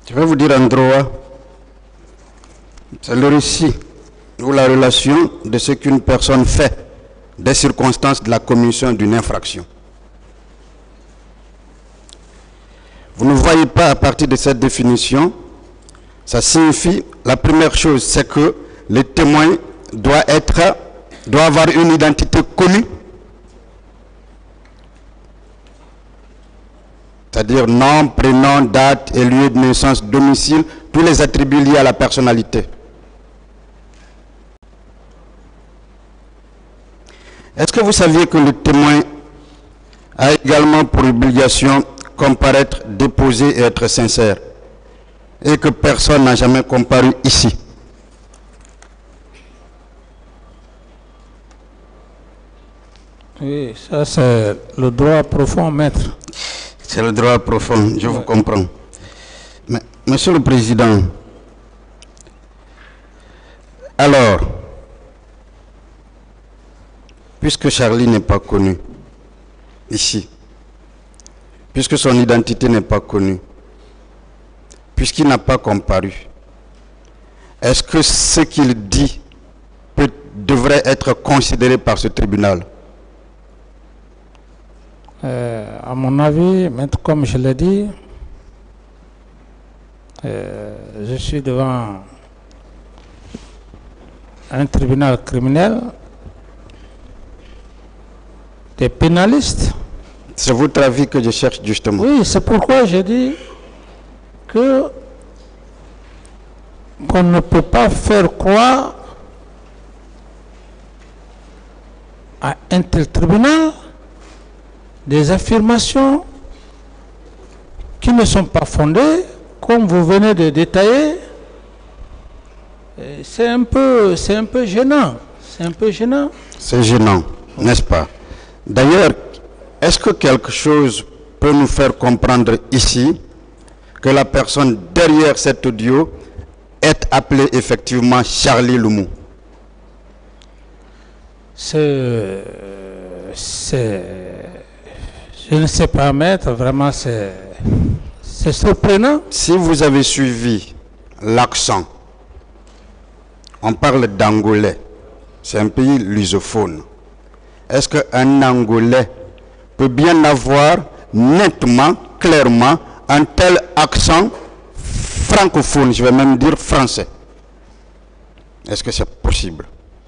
Je vais vous dire en droit. C'est le récit ou la relation de ce qu'une personne fait des circonstances de la commission d'une infraction. Vous ne voyez pas à partir de cette définition, ça signifie, la première chose, c'est que le témoin doit avoir une identité connue, c'est-à-dire nom, prénom, date et lieu de naissance, domicile, tous les attributs liés à la personnalité. Est-ce que vous saviez que le témoin a également pour obligation comparaître, déposer et être sincère, et que personne n'a jamais comparu ici? Oui, ça c'est le droit profond, maître. C'est le droit profond, je vous comprends. Mais, Monsieur le Président, alors, puisque Charlie n'est pas connu ici, puisque son identité n'est pas connue, puisqu'il n'a pas comparu, est-ce que ce qu'il dit devrait être considéré par ce tribunal? À mon avis, maître, comme je l'ai dit, je suis devant un tribunal criminel, des pénalistes. C'est votre avis que je cherche justement. Oui, c'est pourquoi j'ai dit que qu'on ne peut pas faire croire à un tel tribunal des affirmations qui ne sont pas fondées, comme vous venez de détailler. C'est un peu gênant. C'est un peu gênant. C'est gênant, n'est-ce pas? D'ailleurs, est-ce que quelque chose peut nous faire comprendre ici que la personne derrière cet audio est appelée effectivement Charlie Loumou? Je ne sais pas, maître, vraiment c'est surprenant. Si vous avez suivi l'accent, on parle d'angolais, c'est un pays lusophone. Est-ce qu'un Angolais peut bien avoir nettement, clairement, un tel accent francophone, je vais même dire français? Est-ce que c'est possible?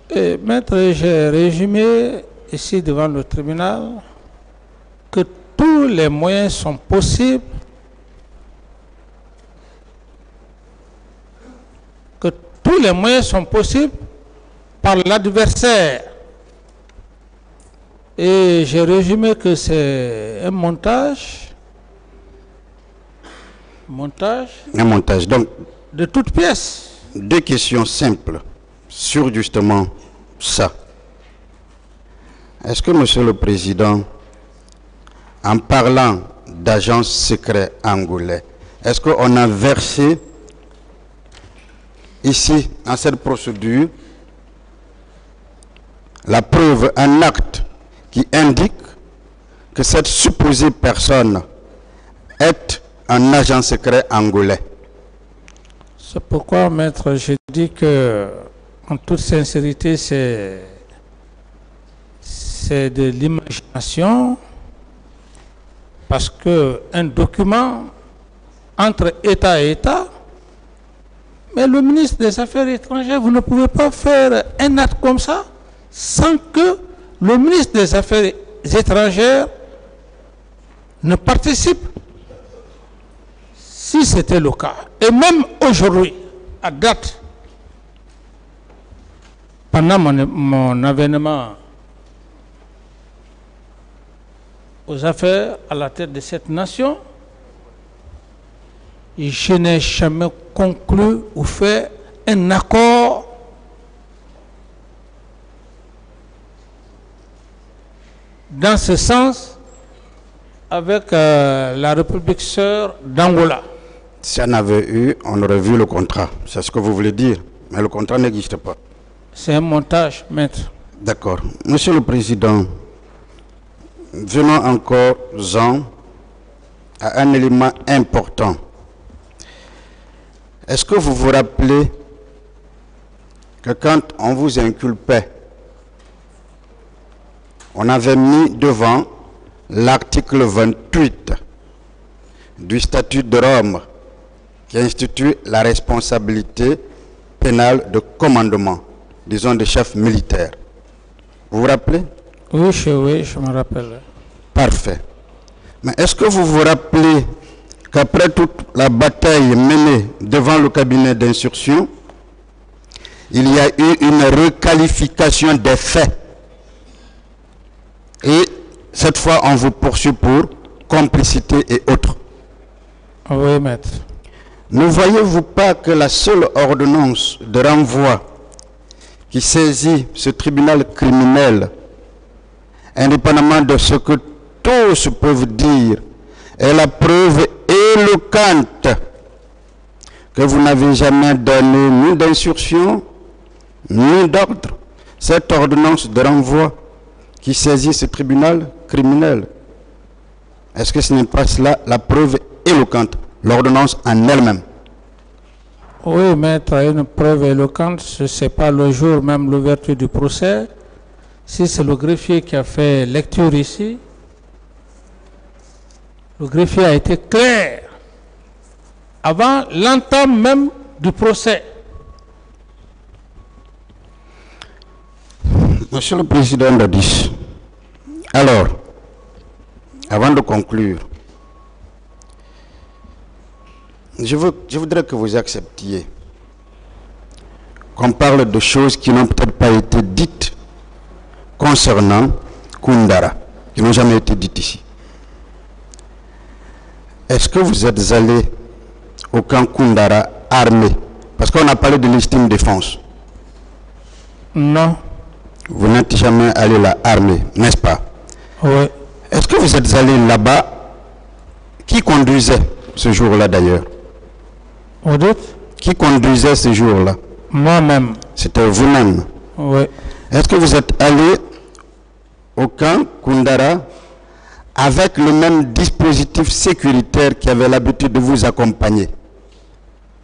Et, maître, j'ai résumé ici devant le tribunal que tous les moyens sont possibles, par l'adversaire. Et j'ai résumé que c'est un montage. Un montage. Donc, de toutes pièces. 2 questions simples sur justement ça. Est-ce que, Monsieur le Président, en parlant d'agents secrets angolais. Est-ce qu'on a versé ici, dans cette procédure, la preuve, un acte qui indique que cette supposée personne est un agent secret angolais? C'est pourquoi, maître, je dis que, en toute sincérité, c'est de l'imagination, parce qu'un document entre État et État, mais le ministre des Affaires étrangères, vous ne pouvez pas faire un acte comme ça sans que le ministre des Affaires étrangères ne participe. Si c'était le cas, et même aujourd'hui, à date, pendant mon avènement aux affaires à la tête de cette nation, je n'ai jamais conclu ou fait un accord dans ce sens avec la République sœur d'Angola. Si on avait eu, on aurait vu le contrat. C'est ce que vous voulez dire. Mais le contrat n'existe pas. C'est un montage, maître. D'accord. Monsieur le Président, venons encore-en à un élément important. Est-ce que vous vous rappelez que quand on vous inculpait, on avait mis devant l'article 28 du statut de Rome qui institue la responsabilité pénale de commandement, disons des chefs militaires. Vous vous rappelez? Oui, je me rappelle. Parfait. Mais est-ce que vous vous rappelez qu'après toute la bataille menée devant le cabinet d'instruction, il y a eu une requalification des faits? Et cette fois, on vous poursuit pour complicité et autres. Oui, maître. Ne voyez-vous pas que la seule ordonnance de renvoi qui saisit ce tribunal criminel, indépendamment de ce que tous peuvent dire, est la preuve éloquente que vous n'avez jamais donné ni d'instruction, ni d'ordre? Cette ordonnance de renvoi qui saisit ce tribunal criminel, est-ce que ce n'est pas cela la preuve éloquente, l'ordonnance en elle-même? Oui, maître, une preuve éloquente, ce n'est pas le jour même l'ouverture du procès. Si c'est le greffier qui a fait lecture ici, le greffier a été clair avant l'entame même du procès. Monsieur le Président Dadis, alors, avant de conclure, je voudrais que vous acceptiez qu'on parle de choses qui n'ont peut-être pas été dites concernant Koundara, qui n'ont jamais été dites ici. Est-ce que vous êtes allé au camp Koundara armé? Parce qu'on a parlé de légitime défense. Non. Vous n'êtes jamais allé là armé, n'est-ce pas? Oui. Est-ce que vous êtes allé là-bas? Qui conduisait ce jour-là d'ailleurs? Vous dites? Qui conduisait ce jour-là? Moi-même. C'était vous-même? Oui. Est-ce que vous êtes allé au camp Koundara avec le même dispositif sécuritaire qui avait l'habitude de vous accompagner?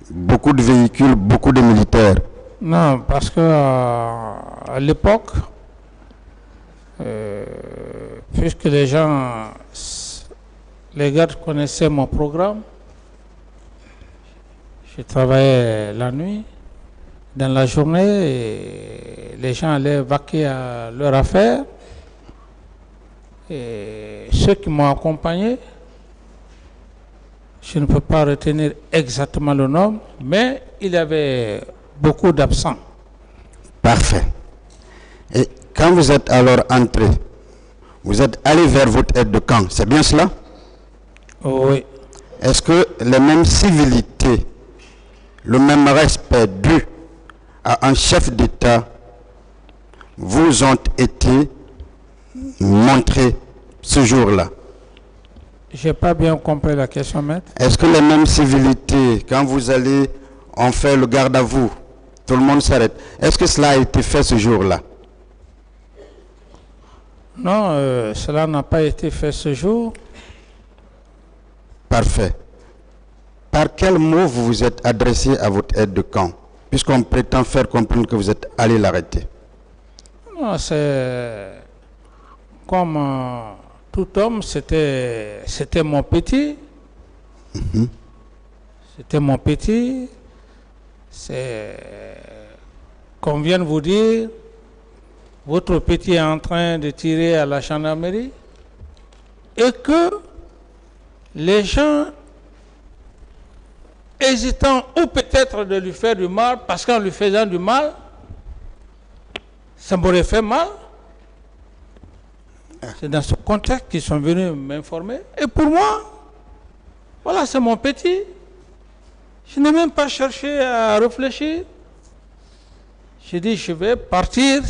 Beaucoup de véhicules, beaucoup de militaires. Non, parce que à l'époque, puisque les gardes connaissaient mon programme, je travaillais la nuit, dans la journée, et les gens allaient vaquer à leur affaire. Et ceux qui m'ont accompagné, je ne peux pas retenir exactement le nom, mais il y avait beaucoup d'absents. Parfait. Et quand vous êtes alors entré, vous êtes allé vers votre aide de camp, c'est bien cela? Oui. Est-ce que les mêmes civilités, le même respect dû à un chef d'État vous ont été montrés ce jour-là? Je n'ai pas bien compris la question, maître. Est-ce que les mêmes civilités, quand vous allez, on fait le garde à vous, tout le monde s'arrête. Est-ce que cela a été fait ce jour-là? Non, cela n'a pas été fait ce jour. Parfait. Par quel mot vous vous êtes adressé à votre aide de camp, puisqu'on prétend faire comprendre que vous êtes allé l'arrêter? Non, c'est comme tout homme, c'était mon petit. C'était mon petit. C'est qu'on vient de vous dire, votre petit est en train de tirer à la gendarmerie et que les gens hésitant ou peut-être de lui faire du mal, parce qu'en lui faisant du mal, ça m'aurait fait mal. C'est dans ce contexte qu'ils sont venus m'informer. Et pour moi, voilà, c'est mon petit. Je n'ai même pas cherché à réfléchir. J'ai dit, je vais partir.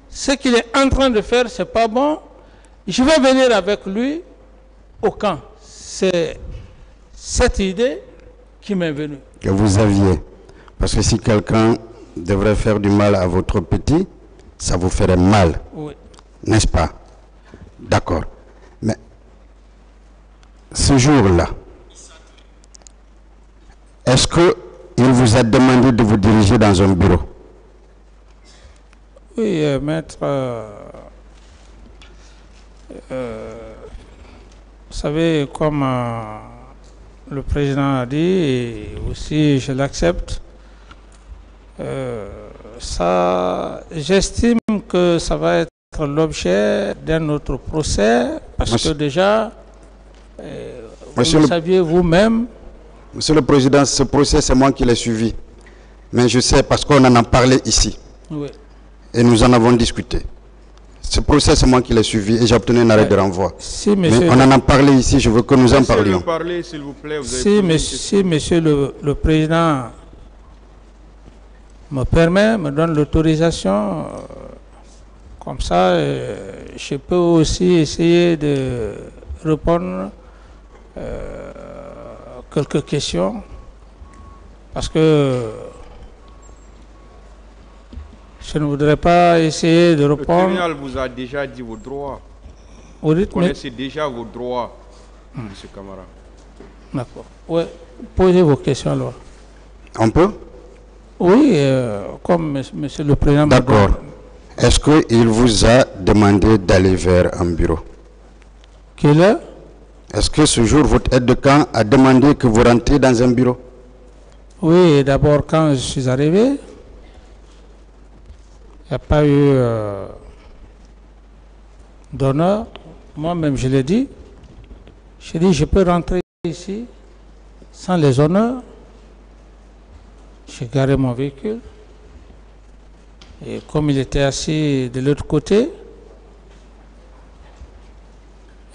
Ce qu'il est en train de faire, c'est pas bon. Je vais venir avec lui au camp. C'est cette idée qui m'est venue. Que vous aviez. Parce que si quelqu'un devrait faire du mal à votre petit, ça vous ferait mal. Oui. N'est-ce pas? D'accord. Mais ce jour-là, est-ce qu'il vous a demandé de vous diriger dans un bureau? Oui, maître. Vous savez, comme le président a dit, et aussi je l'accepte, ça, j'estime que ça va être l'objet d'un autre procès, parce que déjà, vous le saviez vous-même. Monsieur le Président, ce procès, c'est moi qui l'ai suivi. Mais je sais parce qu'on en a parlé ici. Oui. Et nous en avons discuté. Ce procès, c'est moi qui l'ai suivi et j'ai obtenu un arrêt de renvoi. Si, mais on en a parlé ici, je veux que nous en parlions. Parler, s'il vous plaît, si monsieur le Président me permet, me donne l'autorisation, comme ça, je peux aussi essayer de répondre quelques questions, parce que je ne voudrais pas essayer de répondre. Le tribunal vous a déjà dit vos droits. Vous connaissez déjà vos droits, M. Camara. D'accord. Oui, posez vos questions alors. On peut? Oui, comme monsieur le Président. D'accord. Est-ce qu'il vous a demandé d'aller vers un bureau? Quelle heure? Est-ce que ce jour, votre aide de camp a demandé que vous rentriez dans un bureau? Oui, d'abord quand je suis arrivé, il n'y a pas eu d'honneur. Moi-même, je l'ai dit. J'ai dit, je peux rentrer ici sans les honneurs. J'ai garé mon véhicule. Et comme il était assis de l'autre côté,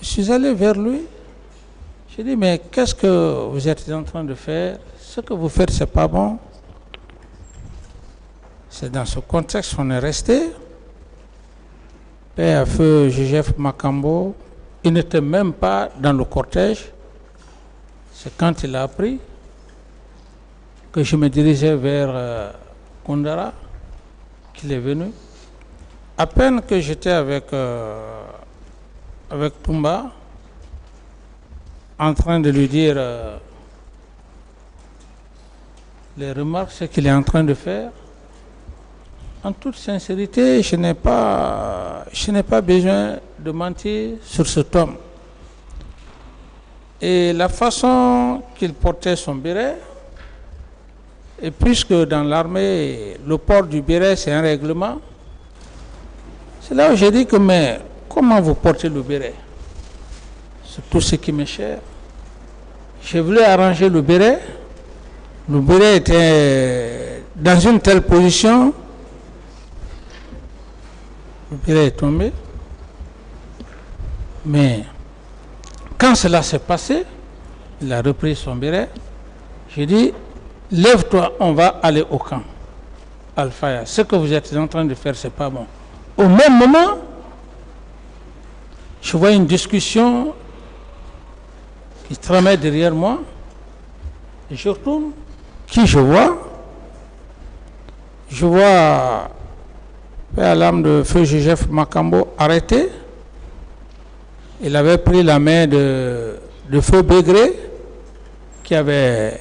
je suis allé vers lui. J'ai dit, mais qu'est-ce que vous êtes en train de faire? Ce que vous faites, c'est pas bon. C'est dans ce contexte qu'on est resté. Père à feu Joseph Makambo, il n'était même pas dans le cortège. C'est quand il a appris que je me dirigeais vers Kondara qu'il est venu. À peine que j'étais avec Toumba, en train de lui dire les remarques, ce qu'il est en train de faire. En toute sincérité, je n'ai pas besoin de mentir sur cet homme. Et la façon qu'il portait son béret, et puisque dans l'armée, le port du béret, c'est un règlement, c'est là où j'ai dit que, mais comment vous portez le béret? C'est tout ce qui m'est cher. Je voulais arranger le béret. Le béret était dans une telle position. Le béret est tombé. Mais quand cela s'est passé, il a repris son béret. J'ai dit, lève-toi, on va aller au camp. Alpha, ce que vous êtes en train de faire, c'est pas bon. Au même moment, je vois une discussion il tramait derrière moi. Et je retourne. Qui je vois? Je vois Père l'âme de Feu Joseph Makambo arrêté. Il avait pris la main de Feu Bégré, qui avait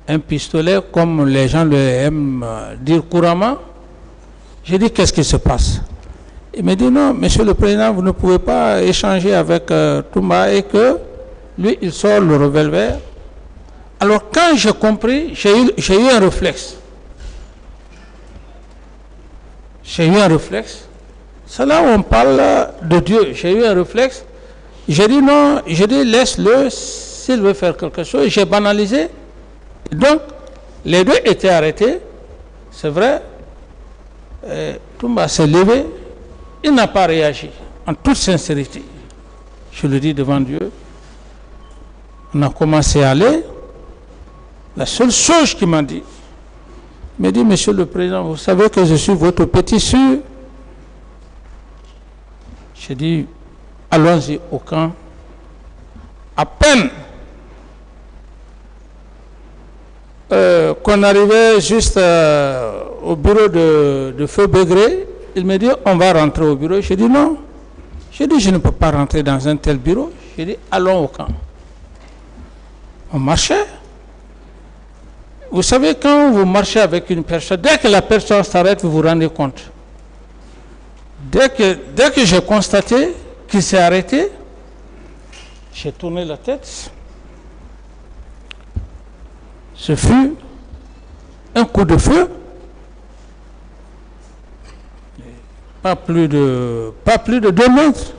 un pistolet, comme les gens le aiment dire couramment. J'ai dit, qu'est-ce qui se passe? Il me dit, non, monsieur le président, vous ne pouvez pas échanger avec Toumba, et que lui, il sort le revolver. Alors, quand j'ai compris, j'ai eu un réflexe. J'ai eu un réflexe. C'est là où on parle de Dieu. J'ai eu un réflexe. J'ai dit non, j'ai dit laisse-le, s'il veut faire quelque chose. J'ai banalisé. Donc, les deux étaient arrêtés. C'est vrai. Toumba s'est levé. Il n'a pas réagi. En toute sincérité. Je le dis devant Dieu. On a commencé à aller. La seule chose qu'il m'a dit, il m'a dit, monsieur le président, vous savez que je suis votre petit sûr. J'ai dit, allons-y au camp. À peine qu'on arrivait juste au bureau de Feu Bégré, il me dit, on va rentrer au bureau. J'ai dit, non. J'ai dit, je ne peux pas rentrer dans un tel bureau. J'ai dit, allons au camp. On marchait. Vous savez, quand vous marchez avec une personne, dès que la personne s'arrête, vous vous rendez compte. Dès que j'ai constaté qu'il s'est arrêté, j'ai tourné la tête. Ce fut un coup de feu. Pas plus de 2 mètres.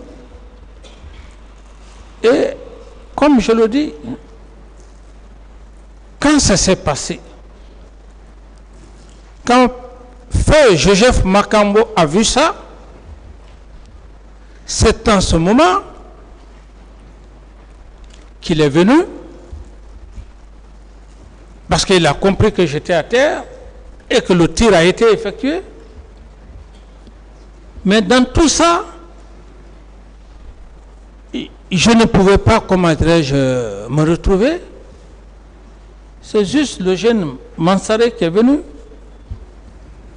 Et comme je le dis, quand ça s'est passé, quand Feu Joseph Makambo a vu ça, c'est en ce moment qu'il est venu, parce qu'il a compris que j'étais à terre et que le tir a été effectué. Mais dans tout ça, je ne pouvais pas, comment dirais-je, me retrouver. C'est juste le jeune Mansaré qui est venu.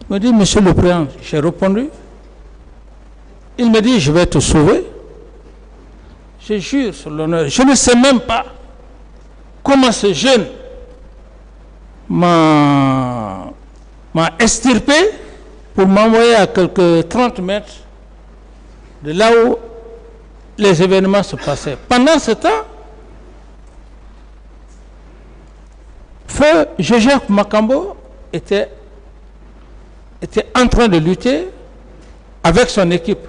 Il me dit, monsieur le président, j'ai répondu. Il me dit, je vais te sauver. Je jure sur l'honneur. Je ne sais même pas comment ce jeune m'a extirpé pour m'envoyer à quelques 30 mètres de là où les événements se passaient. Pendant ce temps, Feu Joseph Makambo était en train de lutter avec son équipe.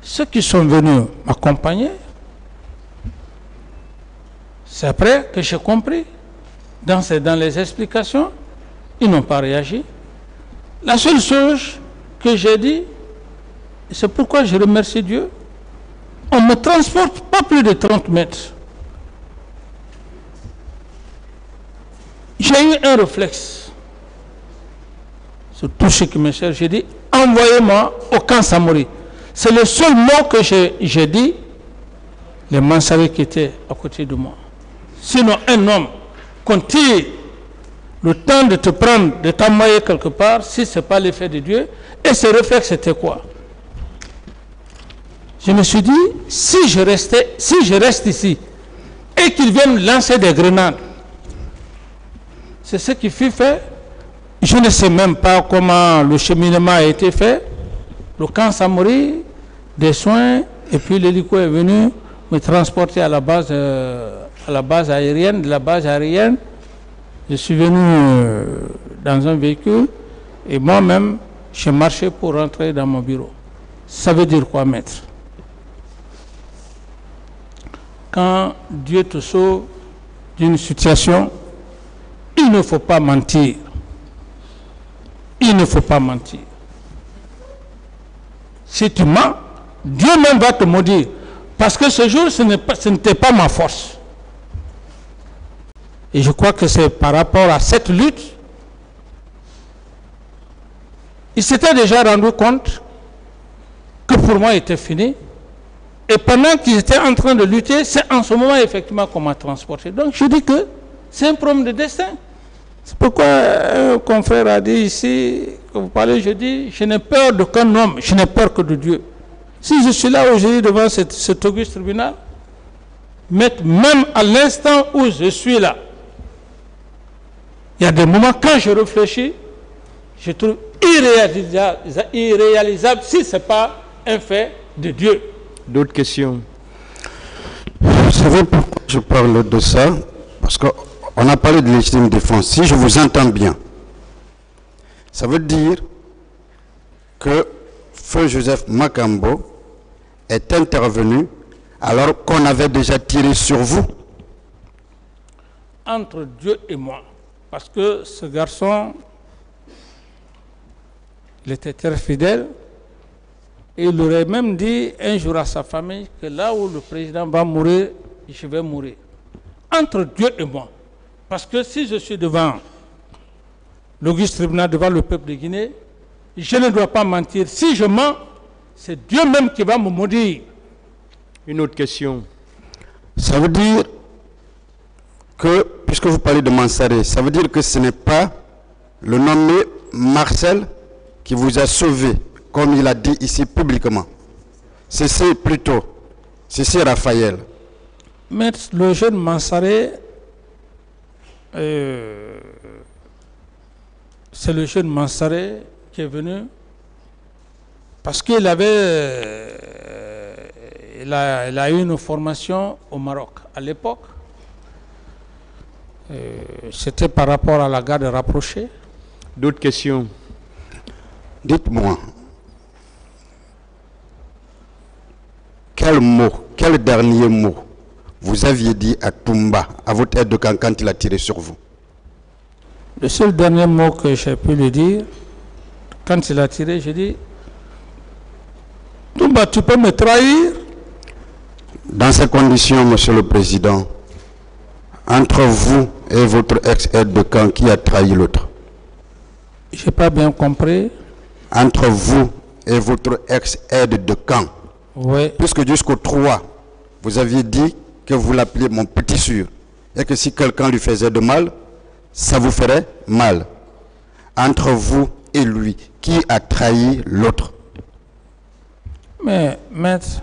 Ceux qui sont venus m'accompagner, c'est après que j'ai compris. Dans les explications, ils n'ont pas réagi. La seule chose que j'ai dit, c'est pourquoi je remercie Dieu, on ne me transporte pas plus de 30 mètres. J'ai eu un réflexe sur tout ce qui me cherche. J'ai dit, envoyez-moi au camp Samori. C'est le seul mot que j'ai dit, les Mansarés qui étaient à côté de moi. Sinon, un homme qu'on tire le temps de te prendre, de t'envoyer quelque part, si ce n'est pas l'effet de Dieu. Et ce réflexe, c'était quoi? Je me suis dit, si je reste ici, et qu'ils viennent lancer des grenades, c'est ce qui fut fait. Je ne sais même pas comment le cheminement a été fait. Le camp Samori, des soins, et puis l'hélico est venu me transporter à la base aérienne. De la base aérienne, je suis venu dans un véhicule et moi-même, j'ai marché pour rentrer dans mon bureau. Ça veut dire quoi, maître? Quand Dieu te sauve d'une situation, il ne faut pas mentir. Il ne faut pas mentir. Si tu mens, Dieu même va te maudire. Parce que ce jour, ce n'était pas ma force. Et je crois que c'est par rapport à cette lutte, il s'était déjà rendu compte que pour moi, il était fini. Et pendant qu'ils étaient en train de lutter, c'est en ce moment effectivement qu'on m'a transporté. Donc je dis que c'est un problème de destin. C'est pourquoi un confrère a dit ici, quand vous parlez, je dis, je n'ai peur d'aucun homme, je n'ai peur que de Dieu. Si je suis là aujourd'hui devant cet auguste tribunal, même à l'instant où je suis là, il y a des moments quand je réfléchis, je trouve irréalisable si ce n'est pas un fait de Dieu. D'autres questions? Vous savez pourquoi je parle de ça? Parce qu'on a parlé de légitime défense. Si je vous entends bien, ça veut dire que Feu Joseph Makambo est intervenu alors qu'on avait déjà tiré sur vous. Entre Dieu et moi. Parce que ce garçon, il était très fidèle. Et il aurait même dit un jour à sa famille que là où le président va mourir, je vais mourir. Entre Dieu et moi. Parce que si je suis devant l'auguste tribunal, devant le peuple de Guinée, je ne dois pas mentir. Si je mens, c'est Dieu même qui va me maudire. Une autre question. Ça veut dire que, puisque vous parlez de Mansaré, ça veut dire que ce n'est pas le nommé Marcel qui vous a sauvé, comme il a dit ici publiquement. C'est plutôt, c'est Raphaël. Mais le jeune Mansaré, c'est le jeune Mansaré qui est venu parce qu'il avait, il a eu une formation au Maroc à l'époque. C'était par rapport à la garde rapprochée. D'autres questions? Dites-moi, quel dernier mot vous aviez dit à Toumba, à votre aide de camp, quand il a tiré sur vous? Le seul dernier mot que j'ai pu lui dire, quand il a tiré, j'ai dit, Toumba, tu peux me trahir? Dans ces conditions, Monsieur le Président, entre vous et votre ex-aide de camp, qui a trahi l'autre? Je n'ai pas bien compris. Entre vous et votre ex-aide de camp. Oui. Puisque jusqu'au 3, vous aviez dit que vous l'appeliez mon petit sûr. Et que si quelqu'un lui faisait de mal, ça vous ferait mal. Entre vous et lui, qui a trahi l'autre? Mais, maître,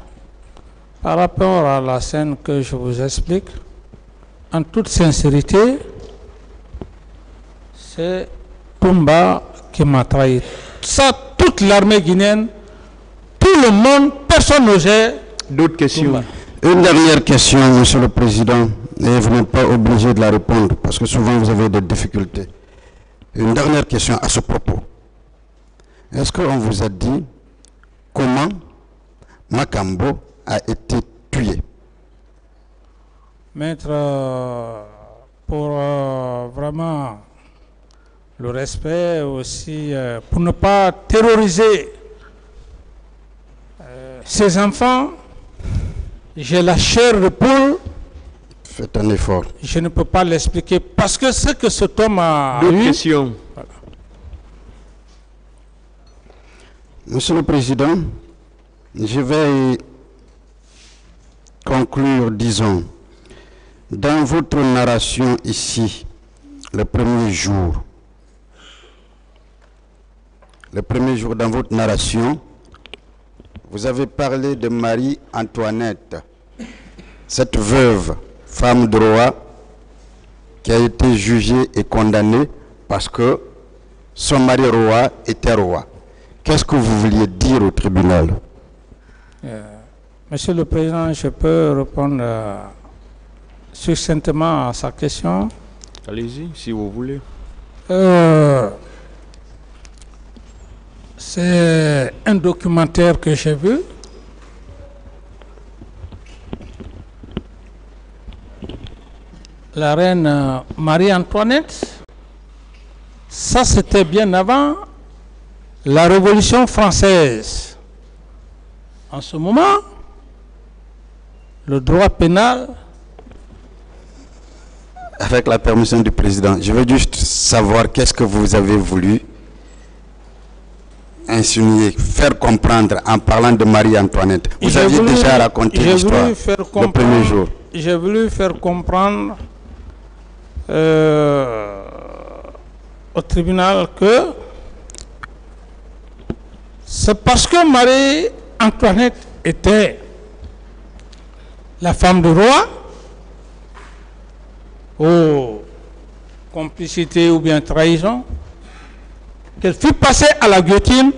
par rapport à la scène que je vous explique, en toute sincérité, c'est Toumba qui m'a trahi. Ça, toute l'armée guinéenne, tout le monde, personne n'osait. D'autres questions? Toumba. Une dernière question, Monsieur le Président, et vous n'êtes pas obligé de la répondre, parce que souvent vous avez des difficultés. Une dernière question à ce propos. Est-ce qu'on vous a dit comment Makambo a été tué? Maître, pour vraiment le respect aussi, pour ne pas terroriser ces enfants, j'ai la chair de poule. Faites un effort. Je ne peux pas l'expliquer parce que ce que cet homme a D'autres eu... questions? Voilà. Monsieur le Président, je vais conclure, disons, dans votre narration ici, le premier jour dans votre narration, vous avez parlé de Marie-Antoinette, cette veuve, femme de roi, qui a été jugée et condamnée parce que son mari roi était roi. Qu'est-ce que vous vouliez dire au tribunal? Monsieur le Président, je peux répondre succinctement à sa question. Allez-y, si vous voulez. C'est un documentaire que j'ai vu. La reine Marie-Antoinette, ça c'était bien avant la Révolution française. En ce moment, le droit pénal... Avec la permission du président, je veux juste savoir qu'est-ce que vous avez voulu insinuer, faire comprendre en parlant de Marie-Antoinette? Vous aviez déjà raconté l'histoire le premier jour. J'ai voulu faire comprendre au tribunal que c'est parce que Marie-Antoinette était la femme du roi, ou complicité ou bien trahison, qu'elle fut passée à la guillotine.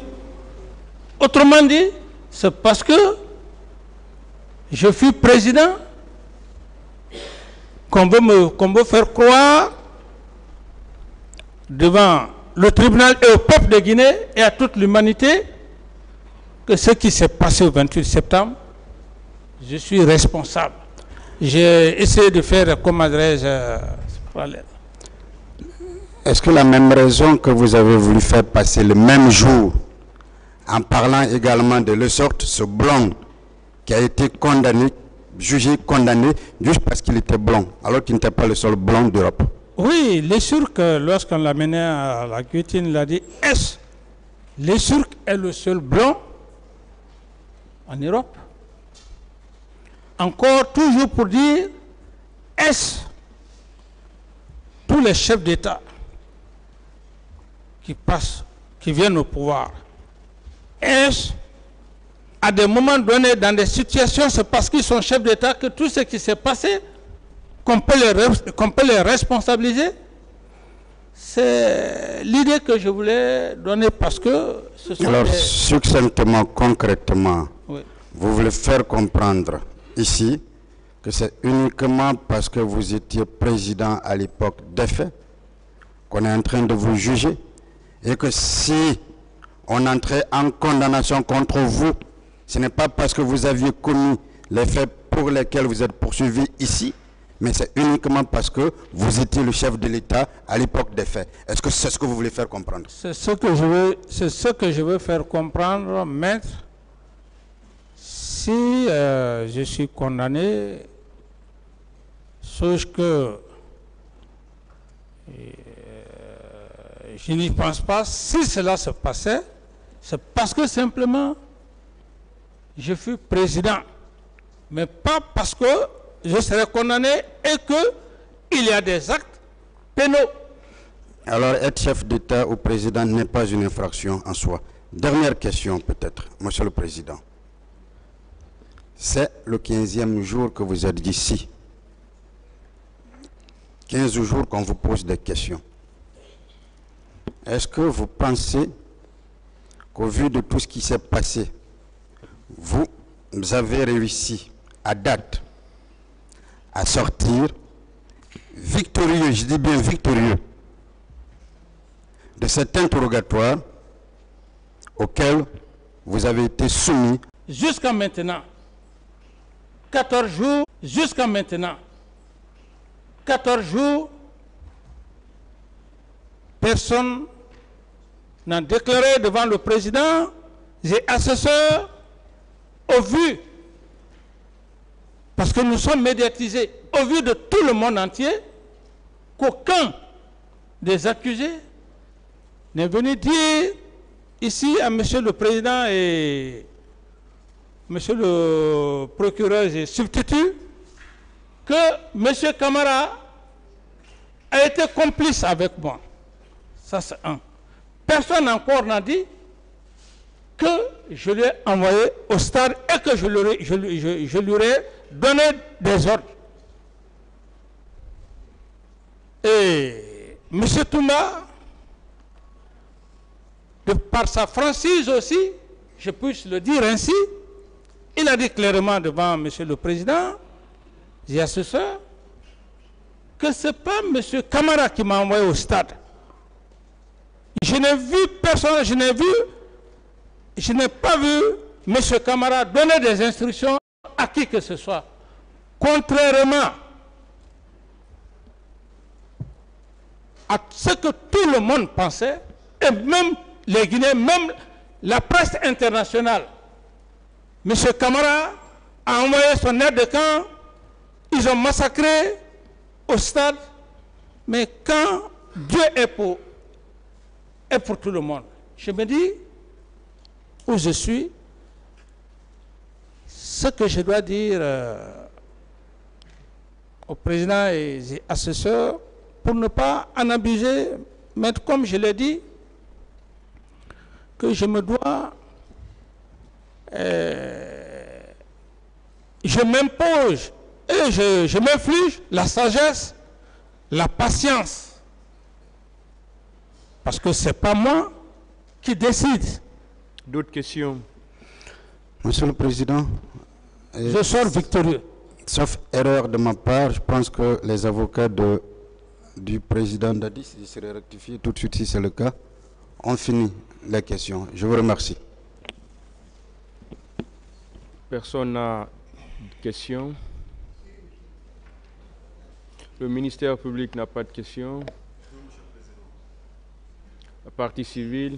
Autrement dit, c'est parce que je fus président qu'on veut faire croire devant le tribunal et au peuple de Guinée et à toute l'humanité que ce qui s'est passé au 28 septembre, je suis responsable. J'ai essayé de faire, comme adresse, Est-ce que la même raison que vous avez voulu faire passer le même jour, en parlant également de le sorte, ce blanc qui a été condamné, jugé, condamné, juste parce qu'il était blanc, alors qu'il n'était pas le seul blanc d'Europe? Oui, les Turcs, lorsqu'on l'a mené à la guillotine, il a dit, est-ce les Turcs est le seul blanc en Europe? Encore toujours pour dire, est-ce tous les chefs d'État qui viennent au pouvoir, est-ce à des moments donnés, dans des situations, c'est parce qu'ils sont chefs d'État que tout ce qui s'est passé, qu'on peut les responsabiliser? C'est l'idée que je voulais donner parce que ce sont Alors, succinctement, concrètement, oui. Vous voulez faire comprendre ici que c'est uniquement parce que vous étiez président à l'époque des faits qu'on est en train de vous juger, et que si on entrait en condamnation contre vous, ce n'est pas parce que vous aviez commis les faits pour lesquels vous êtes poursuivi ici, mais c'est uniquement parce que vous étiez le chef de l'État à l'époque des faits. Est-ce que c'est ce que vous voulez faire comprendre? C'est ce que je veux faire comprendre, maître. Si je suis condamné, sauf que je n'y pense pas, si cela se passait, c'est parce que simplement je fus président, mais pas parce que je serais condamné et qu'il y a des actes pénaux. Alors, être chef d'État ou président n'est pas une infraction en soi. Dernière question peut-être, Monsieur le Président. C'est le 15e jour que vous êtes ici. 15 jours qu'on vous pose des questions. Est-ce que vous pensez qu'au vu de tout ce qui s'est passé, vous avez réussi à date à sortir victorieux, je dis bien victorieux, de cet interrogatoire auquel vous avez été soumis? Jusqu'à maintenant, 14 jours, jusqu'à maintenant, 14 jours, personne n'a déclaré devant le président et assesseurs au vu, parce que nous sommes médiatisés, au vu de tout le monde entier, qu'aucun des accusés n'est venu dire ici à Monsieur le Président et Monsieur le procureur et substitut que Monsieur Camara a été complice avec moi. Ça c'est un. Personne encore n'a dit que je l'ai envoyé au stade et que je lui aurais donné des ordres. Et M. Toumba, de par sa franchise aussi, je puisse le dire ainsi, il a dit clairement devant M. le Président et assesseur que ce n'est pas M. Camara qui m'a envoyé au stade. Je n'ai vu personne, je n'ai pas vu M. Camara donner des instructions à qui que ce soit. Contrairement à ce que tout le monde pensait, et même les Guinéens, même la presse internationale, M. Camara a envoyé son aide de camp, ils ont massacré au stade, mais quand Dieu est pour tout le monde, je me dis, où je suis, ce que je dois dire au président et ses assesseurs, pour ne pas en abuser, mais comme je l'ai dit, que je me dois, je m'impose et je m'inflige la sagesse, la patience. Parce que ce n'est pas moi qui décide. D'autres questions? Monsieur le Président, Je sors victorieux. sauf erreur de ma part, je pense que les avocats du président Dadi, s'il serait rectifié tout de suite si c'est le cas, ont fini les questions. Je vous remercie. Personne n'a de questions. Le ministère public n'a pas de questions. La partie civile.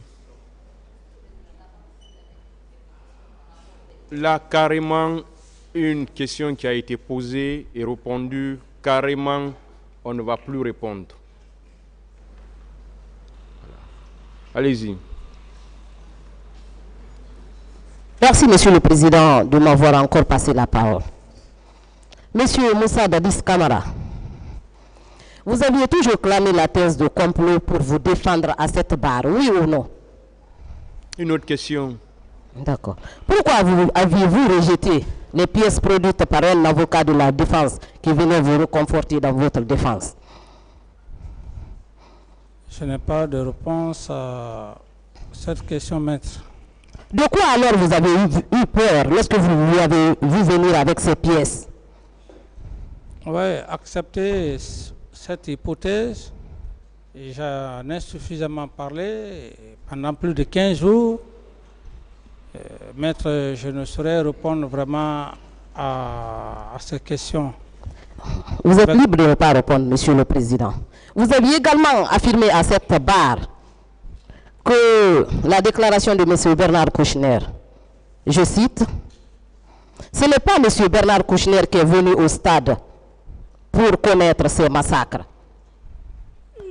Là, carrément, une question qui a été posée et répondue, carrément, on ne va plus répondre. Allez-y. Merci, Monsieur le Président, de m'avoir encore passé la parole. Monsieur Moussa Dadis Kamara, vous aviez toujours clamé la thèse de complot pour vous défendre à cette barre, oui ou non? Une autre question. D'accord. Pourquoi aviez-vous rejeté les pièces produites par un avocat de la défense qui venait vous reconforter dans votre défense? Je n'ai pas de réponse à cette question, maître. De quoi alors vous avez eu peur lorsque vous lui avez vu venir avec ces pièces? Oui, accepter cette hypothèse, j'en ai suffisamment parlé pendant plus de 15 jours. Maître, je ne saurais répondre vraiment à cette question. Vous êtes libre de ne pas répondre, Monsieur le Président. Vous aviez également affirmé à cette barre que la déclaration de M. Bernard Kouchner, je cite, « Ce n'est pas M. Bernard Kouchner qui est venu au stade pour connaître ces massacres. »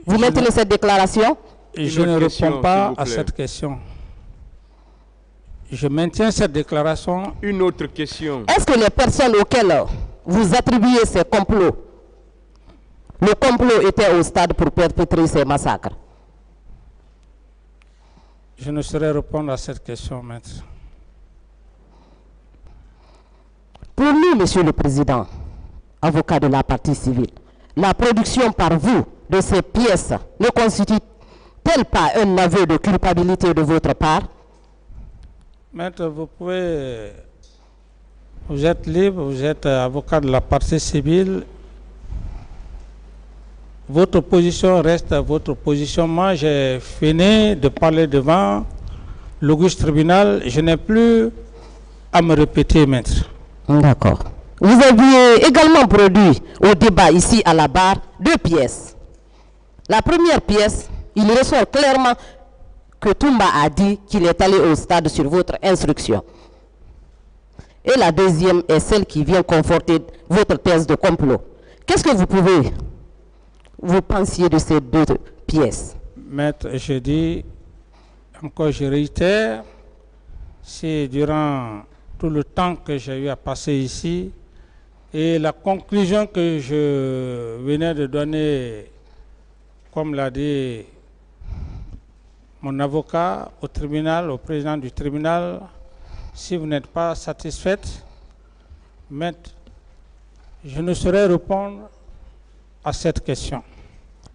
Vous maintenez cette déclaration? Je ne réponds pas à cette question. Je maintiens cette déclaration. Une autre question. Est-ce que les personnes auxquelles vous attribuez ces complots, le complot était au stade pour perpétrer ces massacres? Je ne saurais répondre à cette question, maître. Pour nous, Monsieur le Président, avocat de la partie civile, la production par vous de ces pièces ne constitue-t-elle pas un aveu de culpabilité de votre part? Maître, vous êtes libre, vous êtes avocat de la partie civile. Votre position reste votre position. Moi, j'ai fini de parler devant l'auguste tribunal. Je n'ai plus à me répéter, maître. D'accord. Vous aviez également produit au débat ici à la barre 2 pièces. La première pièce, il ressort clairement que Toumba a dit qu'il est allé au stade sur votre instruction. Et la deuxième est celle qui vient conforter votre thèse de complot. Qu'est-ce que vous pensiez de ces 2 pièces? Maître, je dis, encore je réitère, c'est durant tout le temps que j'ai eu à passer ici et la conclusion que je venais de donner, comme l'a dit mon avocat au tribunal, au président du tribunal, si vous n'êtes pas satisfaite, maître, je ne saurais répondre à cette question.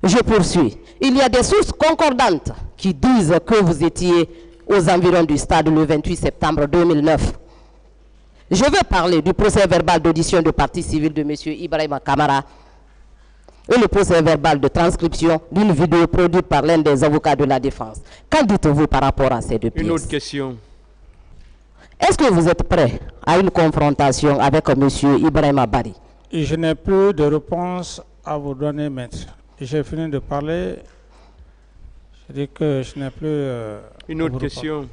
Je poursuis. Il y a des sources concordantes qui disent que vous étiez aux environs du stade le 28 septembre 2009. Je veux parler du procès verbal d'audition de partie civile de M. Ibrahima Kamara et le procès verbal de transcription d'une vidéo produite par l'un des avocats de la défense. Qu'en dites-vous par rapport à ces 2 pièces? Une autre question. Est-ce que vous êtes prêt à une confrontation avec M. Ibrahima Bari? Et je n'ai plus de réponse à vous donner, maître. J'ai fini de parler. Je dis que je n'ai plus... Une autre question.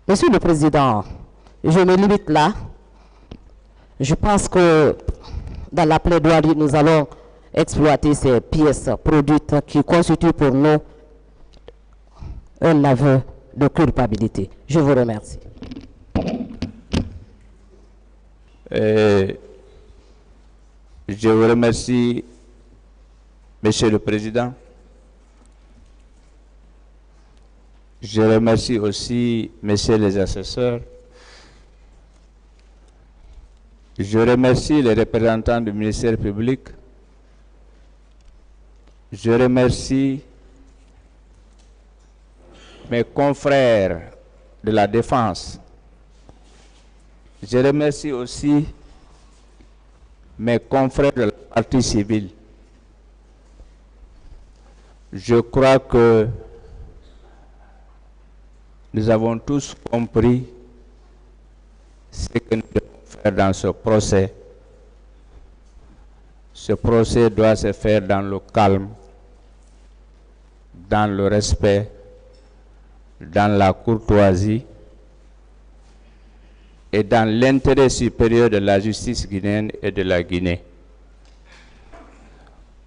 Monsieur le Président, je me limite là. Je pense que dans la plaidoirie, nous allons exploiter ces pièces produites qui constituent pour nous un aveu de culpabilité. Je vous remercie. Je vous remercie, Monsieur le Président. Je remercie aussi Messieurs les assesseurs. Je remercie les représentants du ministère public. Je remercie mes confrères de la défense. Je remercie aussi mes confrères de la partie civile. Je crois que nous avons tous compris ce que nous devons faire dans ce procès. Ce procès doit se faire dans le calme, dans le respect, dans la courtoisie et dans l'intérêt supérieur de la justice guinéenne et de la Guinée.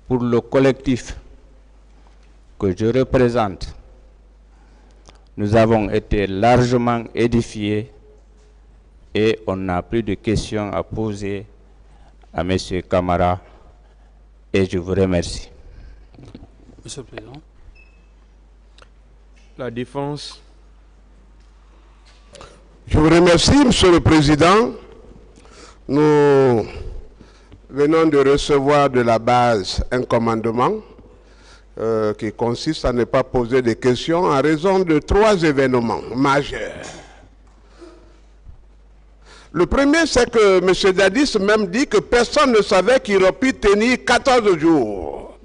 Pour le collectif que je représente, nous avons été largement édifiés et on n'a plus de questions à poser à M. Camara et je vous remercie. Monsieur le Président. La défense. Je vous remercie, Monsieur le Président. Nous venons de recevoir de la base un commandement qui consiste à ne pas poser de questions en raison de 3 événements majeurs. Le premier, c'est que M. Dadis même dit que personne ne savait qu'il aurait pu tenir 14 jours.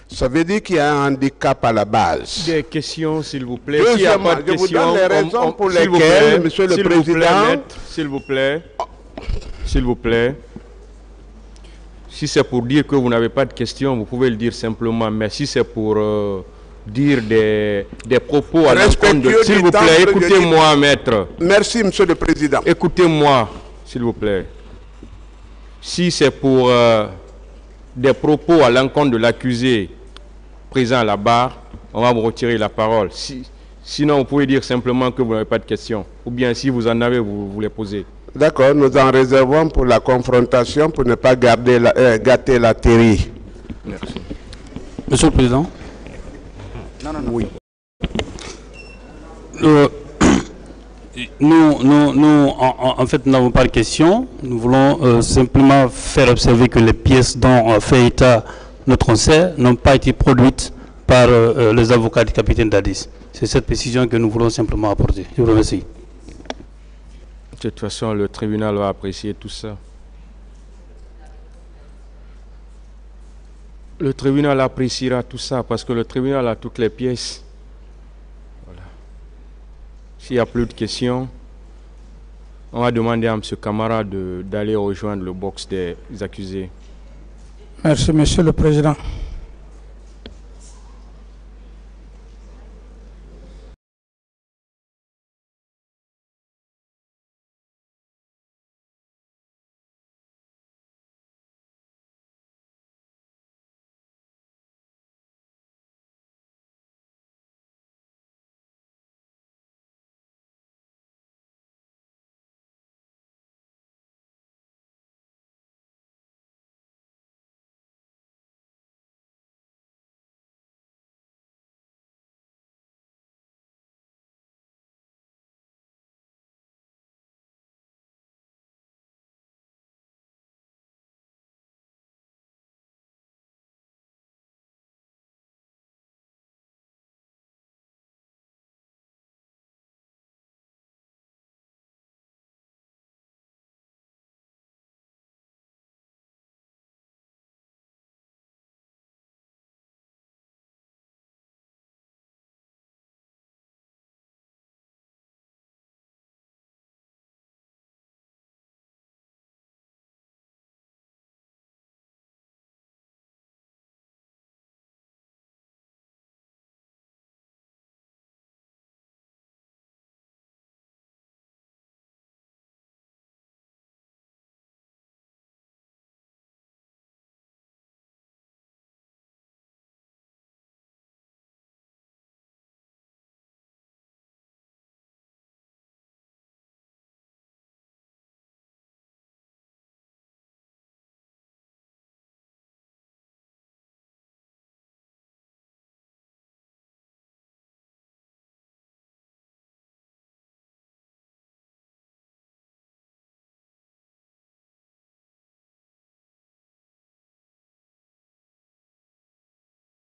Ça veut dire qu'il y a un handicap à la base. Des questions, s'il vous plaît. Deuxièmement, je vous donne les raisons pour lesquelles, Monsieur le Président... S'il vous plaît, si c'est pour dire que vous n'avez pas de questions, vous pouvez le dire simplement. Mais si c'est pour dire des propos à l'encontre de... S'il vous plaît, écoutez-moi, maître. Merci, Monsieur le Président. Écoutez-moi, s'il vous plaît. Si c'est pour des propos à l'encontre de l'accusé présent à la barre, on va vous retirer la parole. Sinon, vous pouvez dire simplement que vous n'avez pas de questions. Ou bien, si vous en avez, vous les posez. D'accord, nous en réservons pour la confrontation, pour ne pas gâter la théorie. Merci. Monsieur le Président. Non. Oui. Nous, en fait, nous n'avons pas de questions. Nous voulons simplement faire observer que les pièces dont fait état notre conseil n'ont pas été produites par les avocats du capitaine Dadis. C'est cette précision que nous voulons simplement apporter. Je vous remercie. De toute façon, le tribunal va apprécier tout ça. Le tribunal appréciera tout ça parce que le tribunal a toutes les pièces. Voilà. S'il n'y a plus de questions, on va demander à M. Camara d'aller rejoindre le box des accusés. Merci, Monsieur le Président.